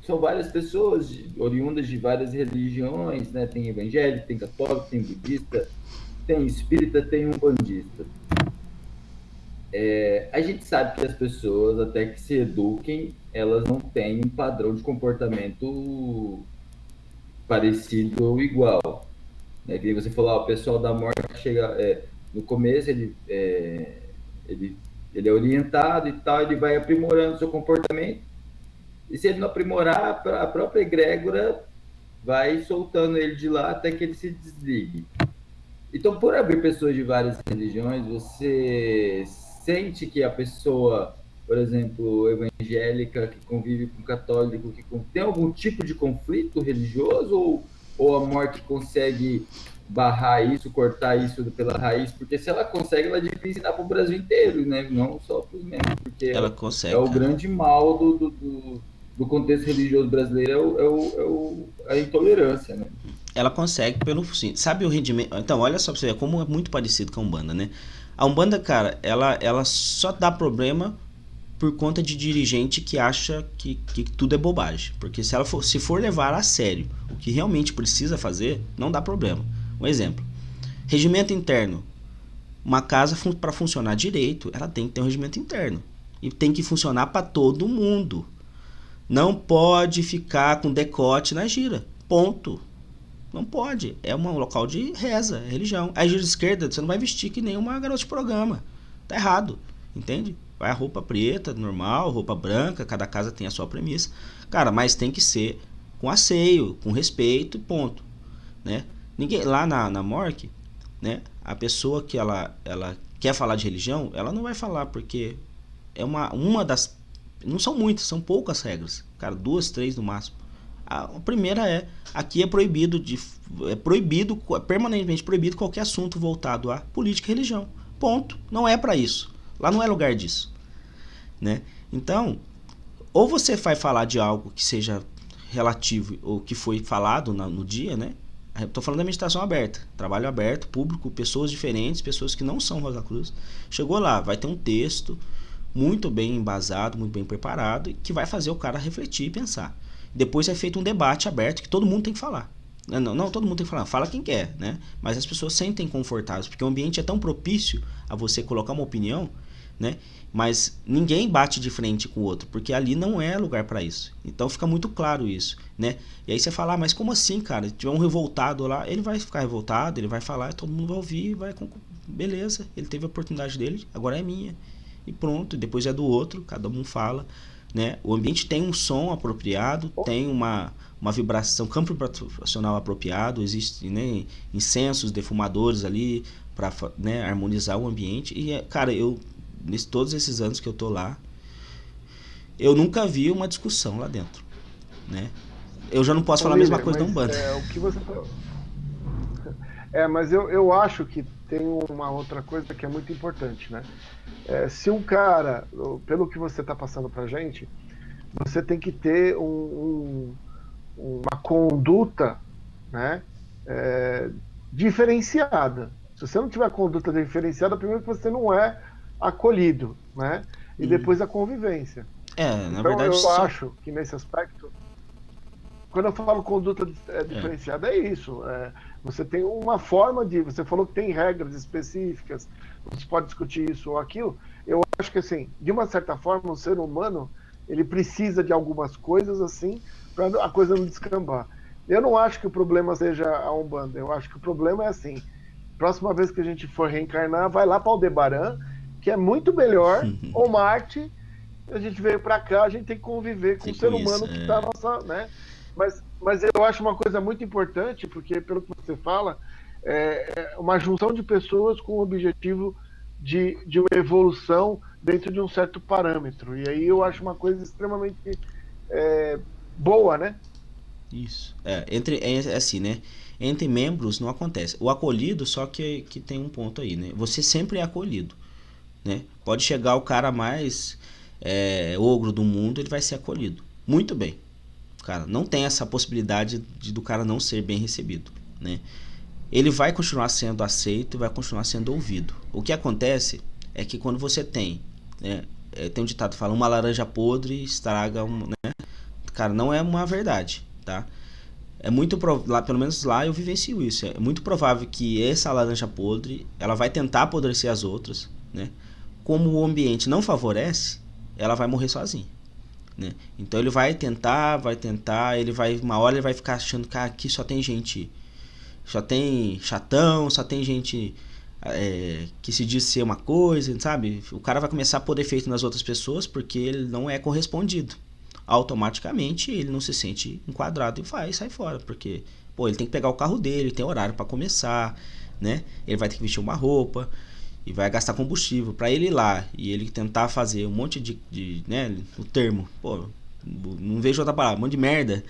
são várias pessoas oriundas de várias religiões, né? Tem evangélico, tem católico, tem budista, tem espírita, tem umbandista. A gente sabe que as pessoas, até que se eduquem, elas não têm um padrão de comportamento parecido ou igual. Né? Que você falou, o pessoal da morte chega... no começo, ele é orientado e tal, ele vai aprimorando seu comportamento. E se ele não aprimorar, a própria egrégora vai soltando ele de lá até que ele se desligue. Então, por abrir pessoas de várias religiões, você sente que a pessoa, por exemplo, evangélica, que convive com católico, tem algum tipo de conflito religioso, ou a morte consegue barrar isso, cortar isso pela raiz? Porque se ela consegue, ela devia ensinar para o Brasil inteiro, né? Não só para os membros, porque ela consegue, o grande mal do contexto religioso brasileiro é a intolerância, né? Ela consegue pelo... Sabe o rendimento... Então, olha só pra você ver como é muito parecido com a Umbanda, né? A Umbanda, cara, ela só dá problema por conta de dirigente que acha que tudo é bobagem. Porque se for levar a sério o que realmente precisa fazer, não dá problema. Um exemplo. Regimento interno. Uma casa, para funcionar direito, ela tem que ter um regimento interno. E tem que funcionar para todo mundo. Não pode ficar com decote na gira. Ponto. Não pode. É um local de reza, é religião. A gira esquerda, você não vai vestir que nem uma garota de programa. Tá errado. Entende? Vai a roupa preta, normal, roupa branca, cada casa tem a sua premissa. Cara, mas tem que ser com asseio, com respeito e ponto. Né? Ninguém, lá na morgue, né? A pessoa que ela quer falar de religião, ela não vai falar, porque é uma das... Não são muitas, são poucas regras. Cara, 2, 3 no máximo. A primeira aqui é permanentemente proibido qualquer assunto voltado a política e religião. Ponto. Não é para isso. Lá não é lugar disso. Né? Então, ou você vai falar de algo que seja relativo ou que foi falado no dia, né? Estou falando da meditação aberta, trabalho aberto, público, pessoas diferentes, pessoas que não são Rosa Cruz. Chegou lá, vai ter um texto muito bem embasado, muito bem preparado, que vai fazer o cara refletir e pensar. Depois é feito um debate aberto que todo mundo tem que falar. Não todo mundo tem que falar, fala quem quer, né? Mas as pessoas se sentem confortáveis, porque o ambiente é tão propício a você colocar uma opinião, né? Mas ninguém bate de frente com o outro, porque ali não é lugar para isso. Então fica muito claro isso, né? E aí você fala, mas como assim, cara? Se tiver um revoltado lá, ele vai ficar revoltado, ele vai falar, todo mundo vai ouvir, beleza, ele teve a oportunidade dele, agora é minha. E pronto, depois é do outro, cada um fala, né? O ambiente tem um som apropriado, tem uma vibração, campo vibracional apropriado, existe, né, incensos, defumadores ali para, né, harmonizar o ambiente. E, cara, todos esses anos que eu tô lá, eu nunca vi uma discussão lá dentro, né? Eu já não posso falar a mesma coisa da Umbanda. O que você falou. Mas eu acho que tem uma outra coisa que é muito importante, né? Se um cara, pelo que você está passando pra gente, você tem que ter uma conduta, né, diferenciada. Se você não tiver conduta diferenciada, primeiro que você não é acolhido, né? E depois a convivência. Na verdade, eu acho que nesse aspecto, quando eu falo conduta diferenciada, é isso. Você tem uma forma de... Você falou que tem regras específicas, você pode discutir isso ou aquilo. Eu acho que, assim, de uma certa forma, o ser humano, ele precisa de algumas coisas, assim, para a coisa não descambar. Eu não acho que o problema seja a Umbanda. Eu acho que o problema é assim, próxima vez que a gente for reencarnar, vai lá para Aldebaran, que é muito melhor, ou Marte, a gente veio para cá, a gente tem que conviver com o ser humano que está nossa, né? Mas eu acho uma coisa muito importante, porque pelo que você fala, é uma junção de pessoas com o objetivo de uma evolução dentro de um certo parâmetro. E aí eu acho uma coisa extremamente boa, né? Isso. É assim, né? Entre membros não acontece. O acolhido, só que tem um ponto aí, né? Você sempre é acolhido, né? Pode chegar o cara mais ogro do mundo, ele vai ser acolhido. Muito bem. Cara, não tem essa possibilidade do cara não ser bem recebido, né? Ele vai continuar sendo aceito e vai continuar sendo ouvido. O que acontece é que quando você tem, né, tem um ditado que fala, uma laranja podre estraga né? Cara, não é uma verdade, tá? É muito pelo menos lá eu vivencio isso. É muito provável que essa laranja podre, ela vai tentar apodrecer as outras, né? Como o ambiente não favorece, ela vai morrer sozinha, né? Então ele vai tentar, uma hora ele vai ficar achando que aqui só tem gente, só tem chatão, só tem gente que se diz ser uma coisa, sabe? O cara vai começar a pôr defeito nas outras pessoas porque ele não é correspondido. Automaticamente ele não se sente enquadrado e sai fora, porque ele tem que pegar o carro dele, tem horário para começar, né? Ele vai ter que vestir uma roupa e vai gastar combustível para ele ir lá e ele tentar fazer um monte de né, o termo, não vejo outra palavra, um monte de merda,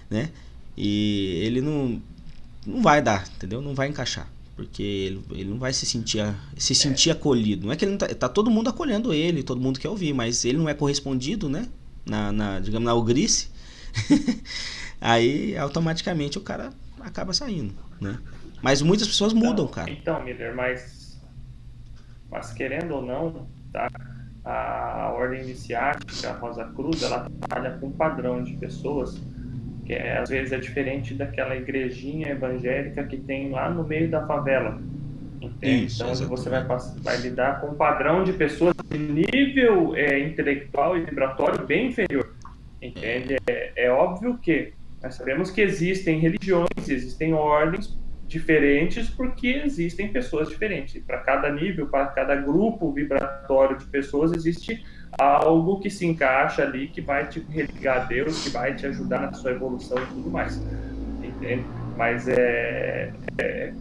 né? E ele não vai dar, entendeu? Não vai encaixar, porque ele não vai se sentir acolhido. Não é que ele não tá todo mundo acolhendo ele, todo mundo quer ouvir, mas ele não é correspondido, né? Digamos, na ogrice. Aí automaticamente o cara acaba saindo, né? Mas muitas pessoas mudam, cara. Então, Miller, mas querendo ou não, tá? A ordem iniciática, a Rosa Cruz, ela trabalha com um padrão de pessoas que às vezes é diferente daquela igrejinha evangélica que tem lá no meio da favela. Isso, então você vai lidar com um padrão de pessoas de nível intelectual e vibratório bem inferior. Entende? É óbvio que nós sabemos que existem religiões, existem ordens diferentes, porque existem pessoas diferentes. Para cada nível, para cada grupo vibratório de pessoas, existe algo que se encaixa ali, que vai te religar a Deus, que vai te ajudar na sua evolução e tudo mais. Entende? Mas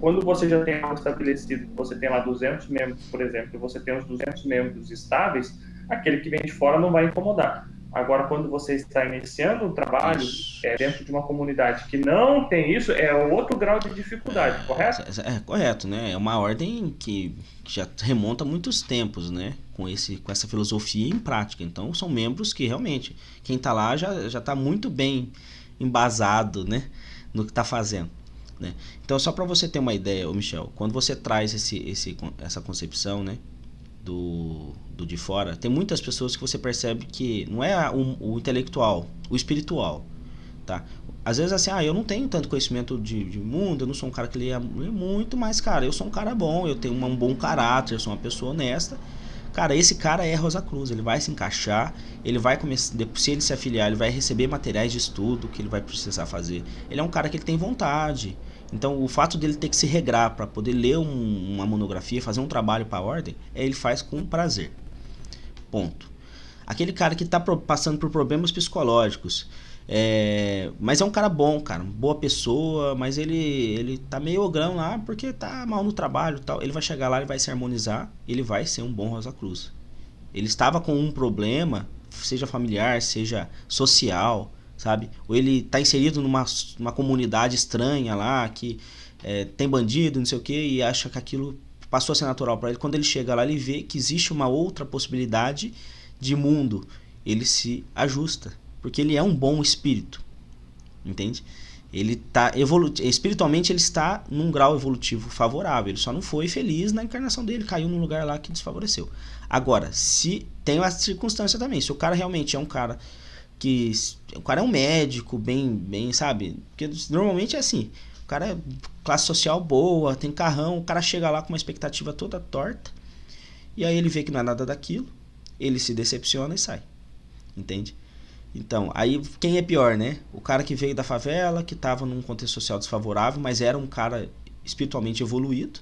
quando você já tem algo estabelecido, você tem lá 200 membros, por exemplo, e você tem os 200 membros estáveis, aquele que vem de fora não vai incomodar. Agora, quando você está iniciando um trabalho dentro de uma comunidade que não tem isso, é outro grau de dificuldade, correto? Correto, né? É uma ordem que já remonta a muitos tempos, né? Com essa filosofia em prática. Então, são membros que realmente, quem está lá já está muito bem embasado, né? No que está fazendo, né? Então, só para você ter uma ideia, Michel, quando você traz essa concepção, né? Do de fora, tem muitas pessoas que você percebe que não é o intelectual, o espiritual, tá? Às vezes assim, eu não tenho tanto conhecimento de mundo, eu não sou um cara que lê muito, mas cara, eu sou um cara bom, eu tenho um bom caráter, eu sou uma pessoa honesta. Cara, esse cara é Rosa Cruz, ele vai se encaixar, ele vai começar, se ele se afiliar, ele vai receber materiais de estudo que ele vai precisar fazer. Ele é um cara que ele tem vontade. Então, o fato dele ter que se regrar para poder ler uma monografia, fazer um trabalho para a ordem, ele faz com prazer. Ponto. Aquele cara que está passando por problemas psicológicos, mas é um cara bom, cara, boa pessoa, mas ele tá meio ogrão lá porque tá mal no trabalho e tal. Ele vai chegar lá, ele vai se harmonizar, ele vai ser um bom Rosa Cruz. Ele estava com um problema, seja familiar, seja social, sabe? Ou ele tá inserido numa comunidade estranha lá, que tem bandido, não sei o que, e acha que aquilo passou a ser natural para ele. Quando ele chega lá, ele vê que existe uma outra possibilidade de mundo. Ele se ajusta, porque ele é um bom espírito, entende? Ele tá espiritualmente ele está num grau evolutivo favorável. Ele só não foi feliz na encarnação dele, caiu num lugar lá que desfavoreceu. Agora, se tem uma circunstância também, se o cara realmente é um cara que o cara é um médico bem, sabe? Porque normalmente é assim, o cara é classe social boa, tem carrão, o cara chega lá com uma expectativa toda torta, e aí ele vê que não é nada daquilo, ele se decepciona e sai, entende? Então, aí quem é pior, né? O cara que veio da favela, que estava num contexto social desfavorável, mas era um cara espiritualmente evoluído,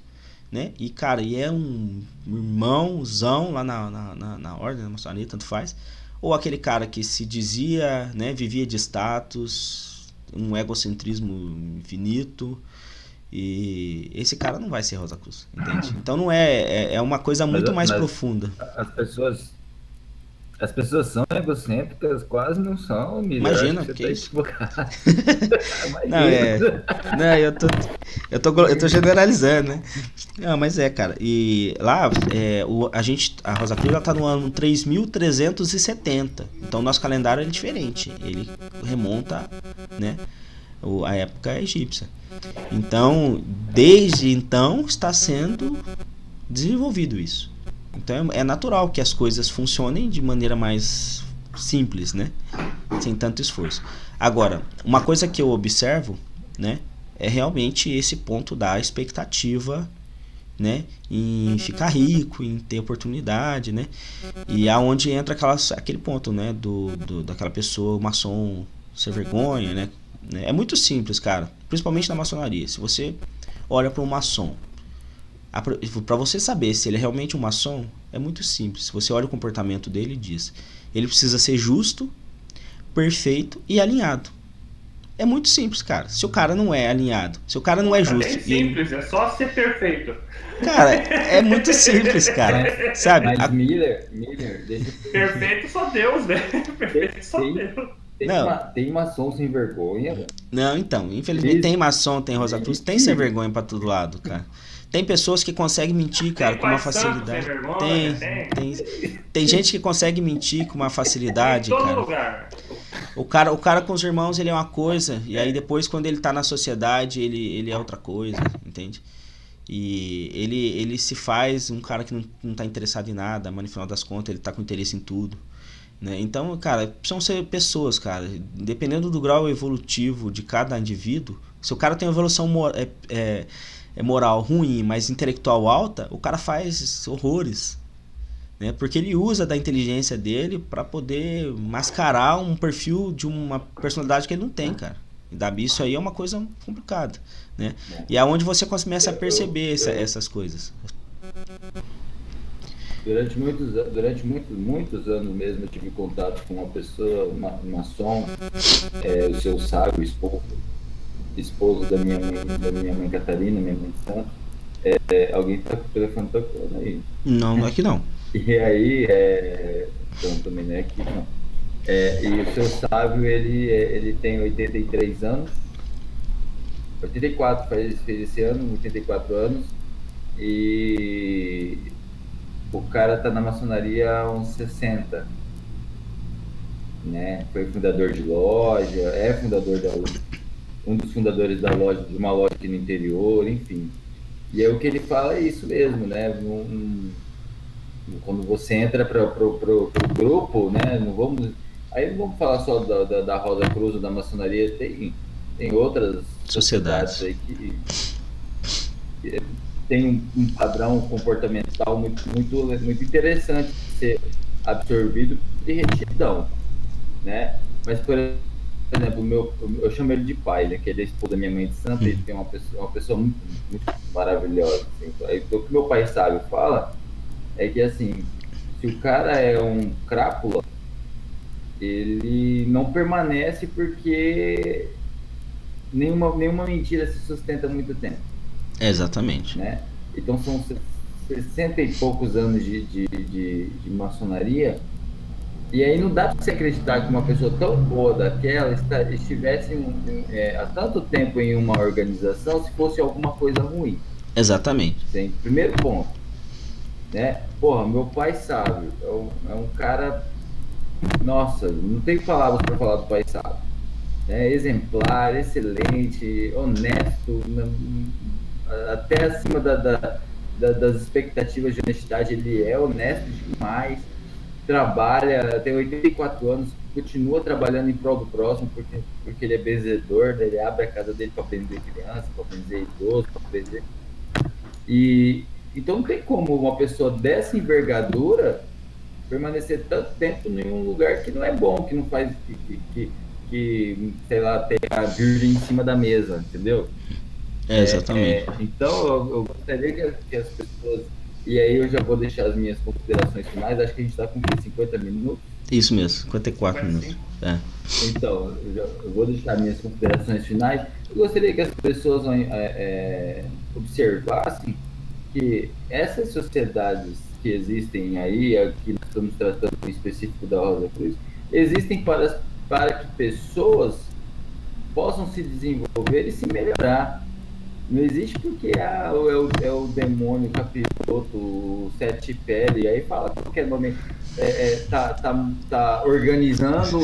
né? E, cara, é um irmãozão lá na ordem, na maçonaria, tanto faz. Ou aquele cara que se dizia, né, vivia de status, um egocentrismo infinito, e esse cara não vai ser Rosa Cruz, entende? Então não é uma coisa muito mais profunda. As pessoas são egocêntricas, quase não são, Miller. Imagina, que é isso? Não, eu tô generalizando, né? Não, mas cara, e lá a Rosa Cruz ela tá no ano 3370, então nosso calendário é diferente, ele remonta, né, a época egípcia. Então, desde então está sendo desenvolvido isso. Então é natural que as coisas funcionem de maneira mais simples, né? Sem tanto esforço. Agora, uma coisa que eu observo, né, é realmente esse ponto da expectativa, né, em ficar rico, em ter oportunidade, né? E aonde entra aquele ponto, né, daquela pessoa, o maçom ser vergonha, né? É muito simples, cara, principalmente na maçonaria. Se você olha para um maçom, para você saber se ele é realmente um maçom, é muito simples. Se você olha o comportamento dele, diz: ele precisa ser justo, perfeito e alinhado. É muito simples, cara. Se o cara não é alinhado, se o cara não é justo... É simples, é só ser perfeito. Cara, é muito simples, cara. Sabe? Mas Miller, deixa eu... Perfeito só Deus, velho. Perfeito só Deus. Tem maçom sem vergonha. Não, então, infelizmente tem maçom, tem Rosa Cruz, tem sem vergonha pra todo lado, cara. Tem pessoas que conseguem mentir, cara, com uma facilidade. Tem gente que consegue mentir com uma facilidade, cara. Lugar. O cara com os irmãos, ele é uma coisa, e aí depois quando ele tá na sociedade, ele é outra coisa, entende? E ele se faz um cara que não tá interessado em nada, mas no final das contas ele tá com interesse em tudo, né? Então, cara, precisam ser pessoas, cara, dependendo do grau evolutivo de cada indivíduo. Se o cara tem uma evolução moral ruim, mas intelectual alta, o cara faz horrores, né? Porque ele usa da inteligência dele para poder mascarar um perfil de uma personalidade que ele não tem, cara. E isso aí é uma coisa complicada, né? E é onde você começa a perceber essas coisas. Durante muitos anos mesmo eu tive contato com uma pessoa, maçom, o seu sábio esposo da minha mãe Catarina, minha mãe de santo. Alguém tá com o telefone tocando aí. Não é que não. E aí, então também não é que não. E o seu sábio, ele tem 83 anos, 84, fez esse ano, 84 anos, e o cara tá na maçonaria há uns 60, né? Foi fundador de loja, um dos fundadores da loja, de uma loja aqui no interior, enfim. E aí o que ele fala é isso mesmo, né? Quando você entra para o grupo, né? Aí não vamos falar só da Rosa Cruz ou da maçonaria, tem outras sociedades aí que tem um padrão comportamental muito interessante de ser absorvido de retidão, né? Mas, por exemplo, eu chamo ele de pai, né? Que ele é esposa da minha mãe de santo, ele tem uma pessoa muito, muito maravilhosa. Assim. Então, o que meu pai sábio fala é que, assim, se o cara é um crápula, ele não permanece porque nenhuma mentira se sustenta muito tempo. Exatamente. Né? Então são 60 e poucos anos de maçonaria, e aí não dá para você acreditar que uma pessoa tão boa daquela estivesse há tanto tempo em uma organização se fosse alguma coisa ruim. Exatamente. Sim, primeiro ponto. Né? Porra, meu pai sábio é um cara, nossa, não tenho palavras para falar do pai sábio, né? Exemplar, excelente, honesto, até acima das expectativas de honestidade. Ele é honesto demais, trabalha, tem 84 anos, continua trabalhando em prol do próximo, porque ele é benzedor, né? Ele abre a casa dele para benzer criança, para benzer idoso, para benzer... Então não tem como uma pessoa dessa envergadura permanecer tanto tempo em um lugar que não é bom, que não faz que sei lá, tem a virgem em cima da mesa, entendeu? Exatamente. Então eu gostaria que as pessoas, e aí eu já vou deixar as minhas considerações finais, acho que a gente está com 50 minutos. Isso mesmo, 54 minutos. Então, eu vou deixar minhas considerações finais. Eu gostaria que as pessoas observassem que essas sociedades que existem aí, aqui nós estamos tratando em específico da Rosa Cruz, existem para que pessoas possam se desenvolver e se melhorar. Não existe porque é o demônio, o capiroto, o sete pele, aí fala qualquer nome, tá organizando,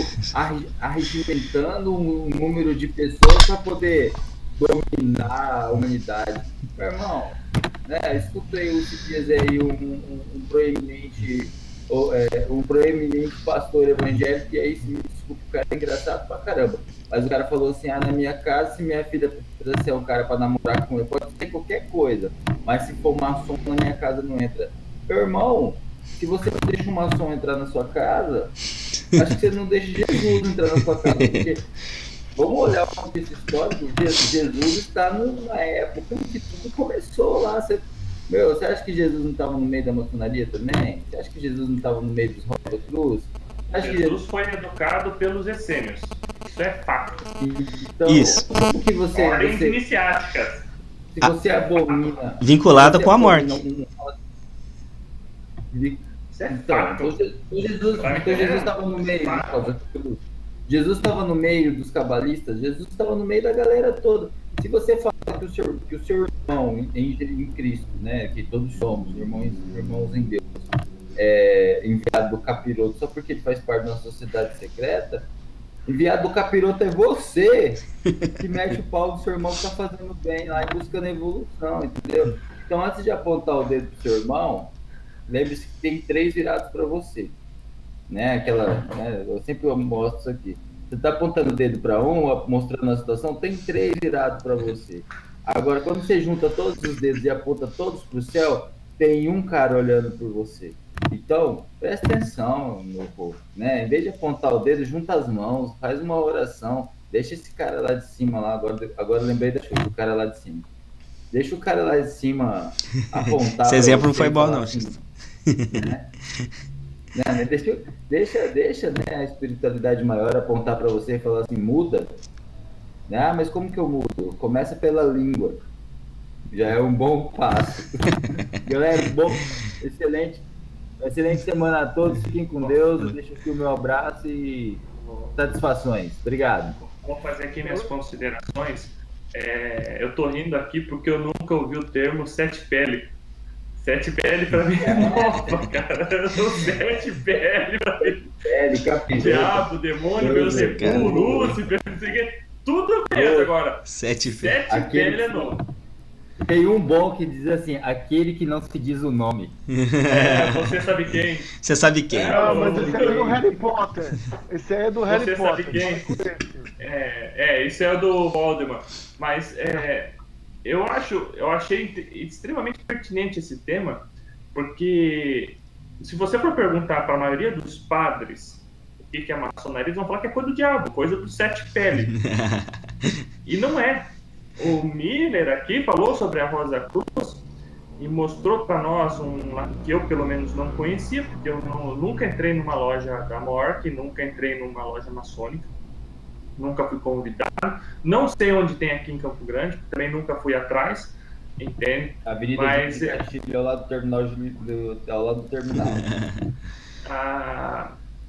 arregimentando um número de pessoas para poder dominar a humanidade. Meu irmão, né, escutei esses dias aí um proeminente pastor evangélico, e aí, se me desculpa, o cara é engraçado pra caramba. Mas o cara falou assim, na minha casa, se minha filha precisa ser um cara para namorar com ele, pode ser qualquer coisa, mas se for maçom, na minha casa não entra. Meu irmão, se você não deixa um maçom entrar na sua casa, acho que você não deixa Jesus entrar na sua casa, porque vamos olhar o contexto histórico, Jesus está na época em que tudo começou lá. Você acha que Jesus não estava no meio da maçonaria também? Você acha que Jesus não estava no meio dos Rosa Cruz? Jesus foi educado pelos essênios. Isso é fato. Então, isso. Como que ordens iniciáticas. Se você abomina... Vinculada com a morte. Isso é então, fato. Jesus estava no meio dos Rosa Cruz. Jesus estava no meio dos cabalistas. Jesus estava no meio da galera toda. Se você fala que o seu irmão em Cristo, né, que todos somos irmãos em Deus, enviado do capiroto só porque ele faz parte de uma sociedade secreta, enviado do capiroto é você que mete o pau do seu irmão que está fazendo bem lá e buscando evolução, entendeu? Então, antes de apontar o dedo pro seu irmão, lembre-se que tem 3 virados para você, né? Eu sempre mostro isso aqui. Você está apontando o dedo para um, mostrando a situação, tem 3 virados para você. Agora, quando você junta todos os dedos e aponta todos para o céu, tem um cara olhando por você. Então, presta atenção, meu povo, né? Em vez de apontar o dedo, junta as mãos, faz uma oração, deixa esse cara lá de cima lá, agora lembrei do cara lá de cima. Deixa o cara lá de cima apontar. Esse exemplo não foi bom, não. Assim, né? Deixa, né, a espiritualidade maior apontar para você e falar assim, muda. Ah, mas como que eu mudo? Começa pela língua. Já é um bom passo. Galera, excelente semana a todos. Fiquem com Deus. Eu deixo aqui o meu abraço e satisfações. Obrigado. Vou fazer aqui minhas considerações. Eu tô rindo aqui porque eu nunca ouvi o termo sete pele. Sete pele pra mim é nova, cara. Sete pele pra mim. Diabo, demônio, Beelzebub, Lúcifer, não sei o que. Tudo eu conheço agora. Sete pele é novo. Tem um bom que diz assim, aquele que não se diz o nome. Você sabe quem? Você sabe quem? Mas esse é do Harry Potter. Esse aí é do Harry Potter. Você sabe quem? Esse é do Voldemort. Mas eu achei extremamente pertinente esse tema, porque se você for perguntar para a maioria dos padres o que é maçonaria, eles vão falar que é coisa do diabo, coisa do sete pele. E não é. O Miller aqui falou sobre a Rosa Cruz e mostrou para nós um lado que eu pelo menos não conhecia, porque eu nunca entrei numa loja da Mork, nunca entrei numa loja maçônica, nunca fui convidado, não sei onde tem aqui em Campo Grande, também nunca fui atrás, entende? Avenida Castilho, ao lado do terminal. Ao lado do terminal.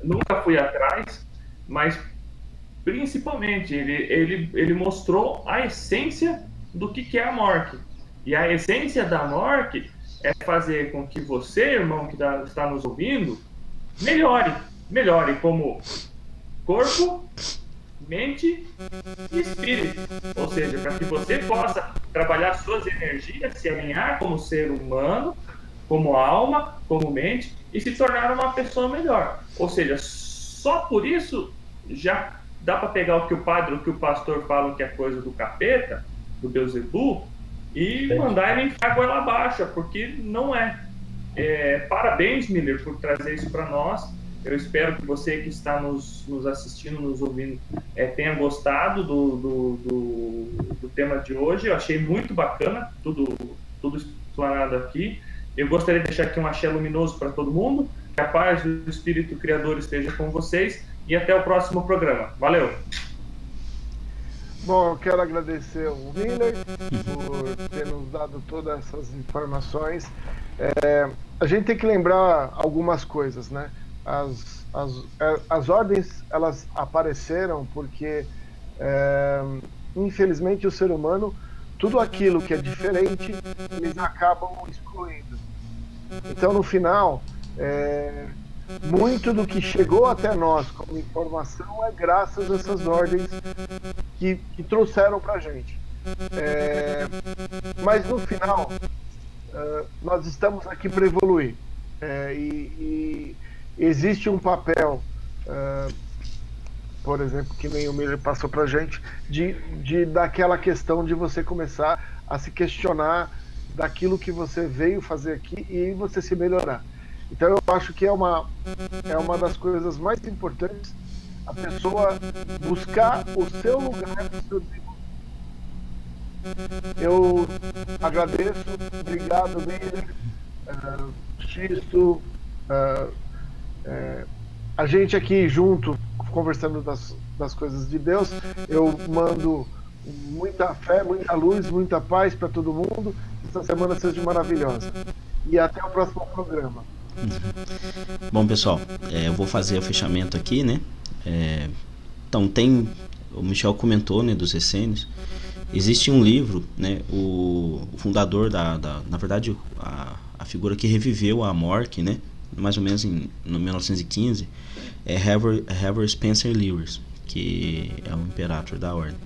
Nunca fui atrás, mas principalmente ele mostrou a essência do que é a Mork. E a essência da Mork é fazer com que você, irmão, que está nos ouvindo, melhore como corpo, mente e espírito. Ou seja, para que você possa trabalhar suas energias, se alinhar como ser humano, como alma, como mente e se tornar uma pessoa melhor. Ou seja, só por isso já dá para pegar o que o padre, o que o pastor fala que é coisa do capeta, do Beelzebub, e mandar ele enfiar a goela abaixo, porque não é. Parabéns, Miller, por trazer isso para nós. Eu espero que você que está nos assistindo, nos ouvindo, tenha gostado do tema de hoje. Eu achei muito bacana tudo explanado aqui. Eu gostaria de deixar aqui um axé luminoso para todo mundo. Que a paz do Espírito Criador esteja com vocês. E até o próximo programa. Valeu! Bom, eu quero agradecer ao Miller por ter nos dado todas essas informações. a gente tem que lembrar algumas coisas, né? As ordens, elas apareceram porque, infelizmente, o ser humano, tudo aquilo que é diferente, eles acabam excluindo. Então, no final, muito do que chegou até nós como informação é graças a essas ordens que trouxeram para a gente. Mas, no final, nós estamos aqui para evoluir. E existe um papel, por exemplo, que nem o Miller passou para a gente, daquela questão de você começar a se questionar daquilo que você veio fazer aqui e você se melhorar. Então eu acho que é uma das coisas mais importantes, a pessoa buscar o seu lugar no seu desenvolvimento. Eu agradeço, obrigado, Miller, Xisto, a gente aqui junto, conversando das coisas de Deus. Eu mando muita fé, muita luz, muita paz para todo mundo. Essa semana seja maravilhosa. E até o próximo programa. Bom, pessoal, eu vou fazer o fechamento aqui, né? Então, o Michel comentou, né, dos essênios. Existe um livro, né? O fundador na verdade, a figura que reviveu a Mork, né? Mais ou menos no 1915, é Hever Spencer Lewis, que é o imperator da ordem.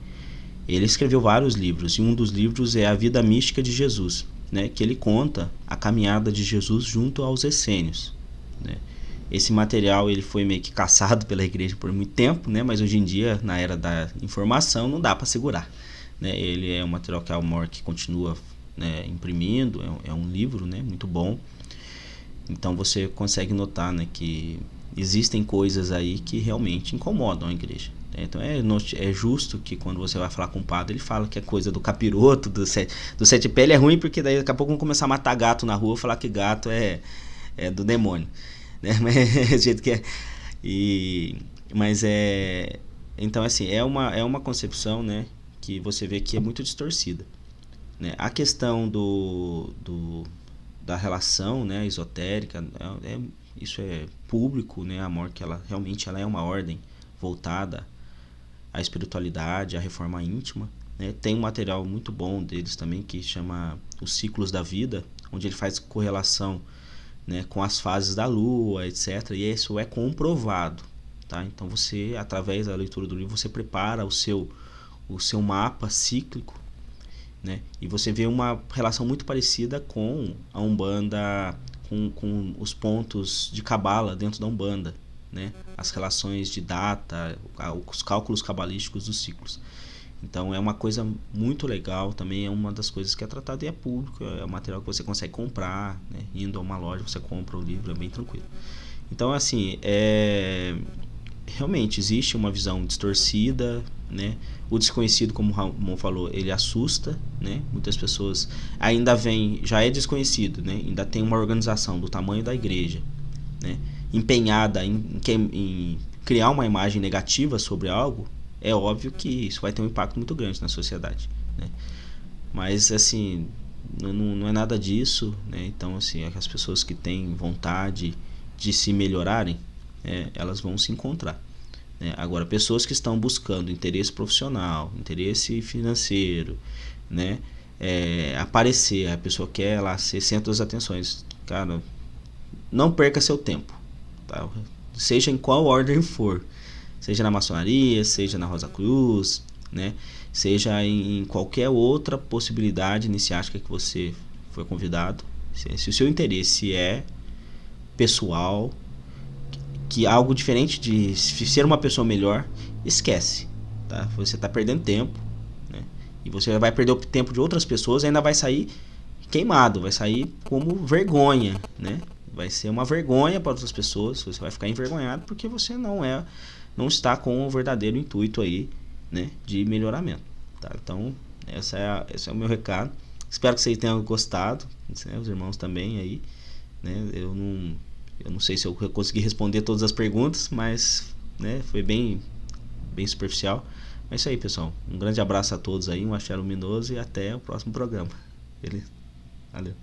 Ele escreveu vários livros, e um dos livros é A Vida Mística de Jesus, né, que ele conta a caminhada de Jesus junto aos essênios, né. Esse material ele foi meio que caçado pela igreja por muito tempo, né, mas hoje em dia, na era da informação, não dá para segurar, né. Ele é um material que a Mork continua, né, imprimindo, é um livro, né, muito bom. Então você consegue notar, né, que existem coisas aí que realmente incomodam a igreja. Então é justo que quando você vai falar com o padre, ele fala que é coisa do capiroto, do sete pele é ruim, porque daí daqui a pouco vão começar a matar gato na rua, falar que gato é do demônio, né? Mas do jeito que é. Então assim, é uma concepção, né, que você vê que é muito distorcida, né? A questão da relação, né, esotérica, isso é público, né? A Mork, ela realmente é uma ordem voltada à espiritualidade, à reforma íntima, né? Tem um material muito bom deles também que chama Os Ciclos da Vida, onde ele faz correlação, né, com as fases da Lua, etc. E isso é comprovado, tá? Então você, através da leitura do livro, você prepara o seu mapa cíclico, né? E você vê uma relação muito parecida com a Umbanda, com os pontos de Cabala dentro da Umbanda, né? As relações de data, os cálculos cabalísticos dos ciclos. Então é uma coisa muito legal, também é uma das coisas que é tratada e é público, é um material que você consegue comprar, né? Indo a uma loja você compra o livro, é bem tranquilo. Então assim, realmente existe uma visão distorcida, né? O desconhecido, como o Ramon falou, ele assusta, né? Muitas pessoas ainda já é desconhecido, né? Ainda tem uma organização do tamanho da igreja, né, empenhada em criar uma imagem negativa sobre algo. É óbvio que isso vai ter um impacto muito grande na sociedade, né? Mas assim, não é nada disso, né? Então assim, as pessoas que têm vontade de se melhorarem, elas vão se encontrar, né? Agora, pessoas que estão buscando interesse profissional, interesse financeiro, né, aparecer, a pessoa quer lá ser centro das atenções, cara, não perca seu tempo, tá? Seja em qual ordem for, seja na maçonaria, seja na Rosa Cruz, né, seja em qualquer outra possibilidade iniciática que você foi convidado. Se o seu interesse é pessoal, que algo diferente de ser uma pessoa melhor, esquece, tá? Você está perdendo tempo, né? E você vai perder o tempo de outras pessoas e ainda vai sair queimado, vai sair como vergonha, né? Vai ser uma vergonha para outras pessoas, você vai ficar envergonhado porque você não está com o verdadeiro intuito aí, né, de melhoramento, tá? Então, esse é o meu recado. Espero que vocês tenham gostado, né? Os irmãos também aí, né? Eu não sei se eu consegui responder todas as perguntas, mas, né, foi bem superficial. É isso aí, pessoal. Um grande abraço a todos aí, um axé luminoso e até o próximo programa. Beleza? Valeu.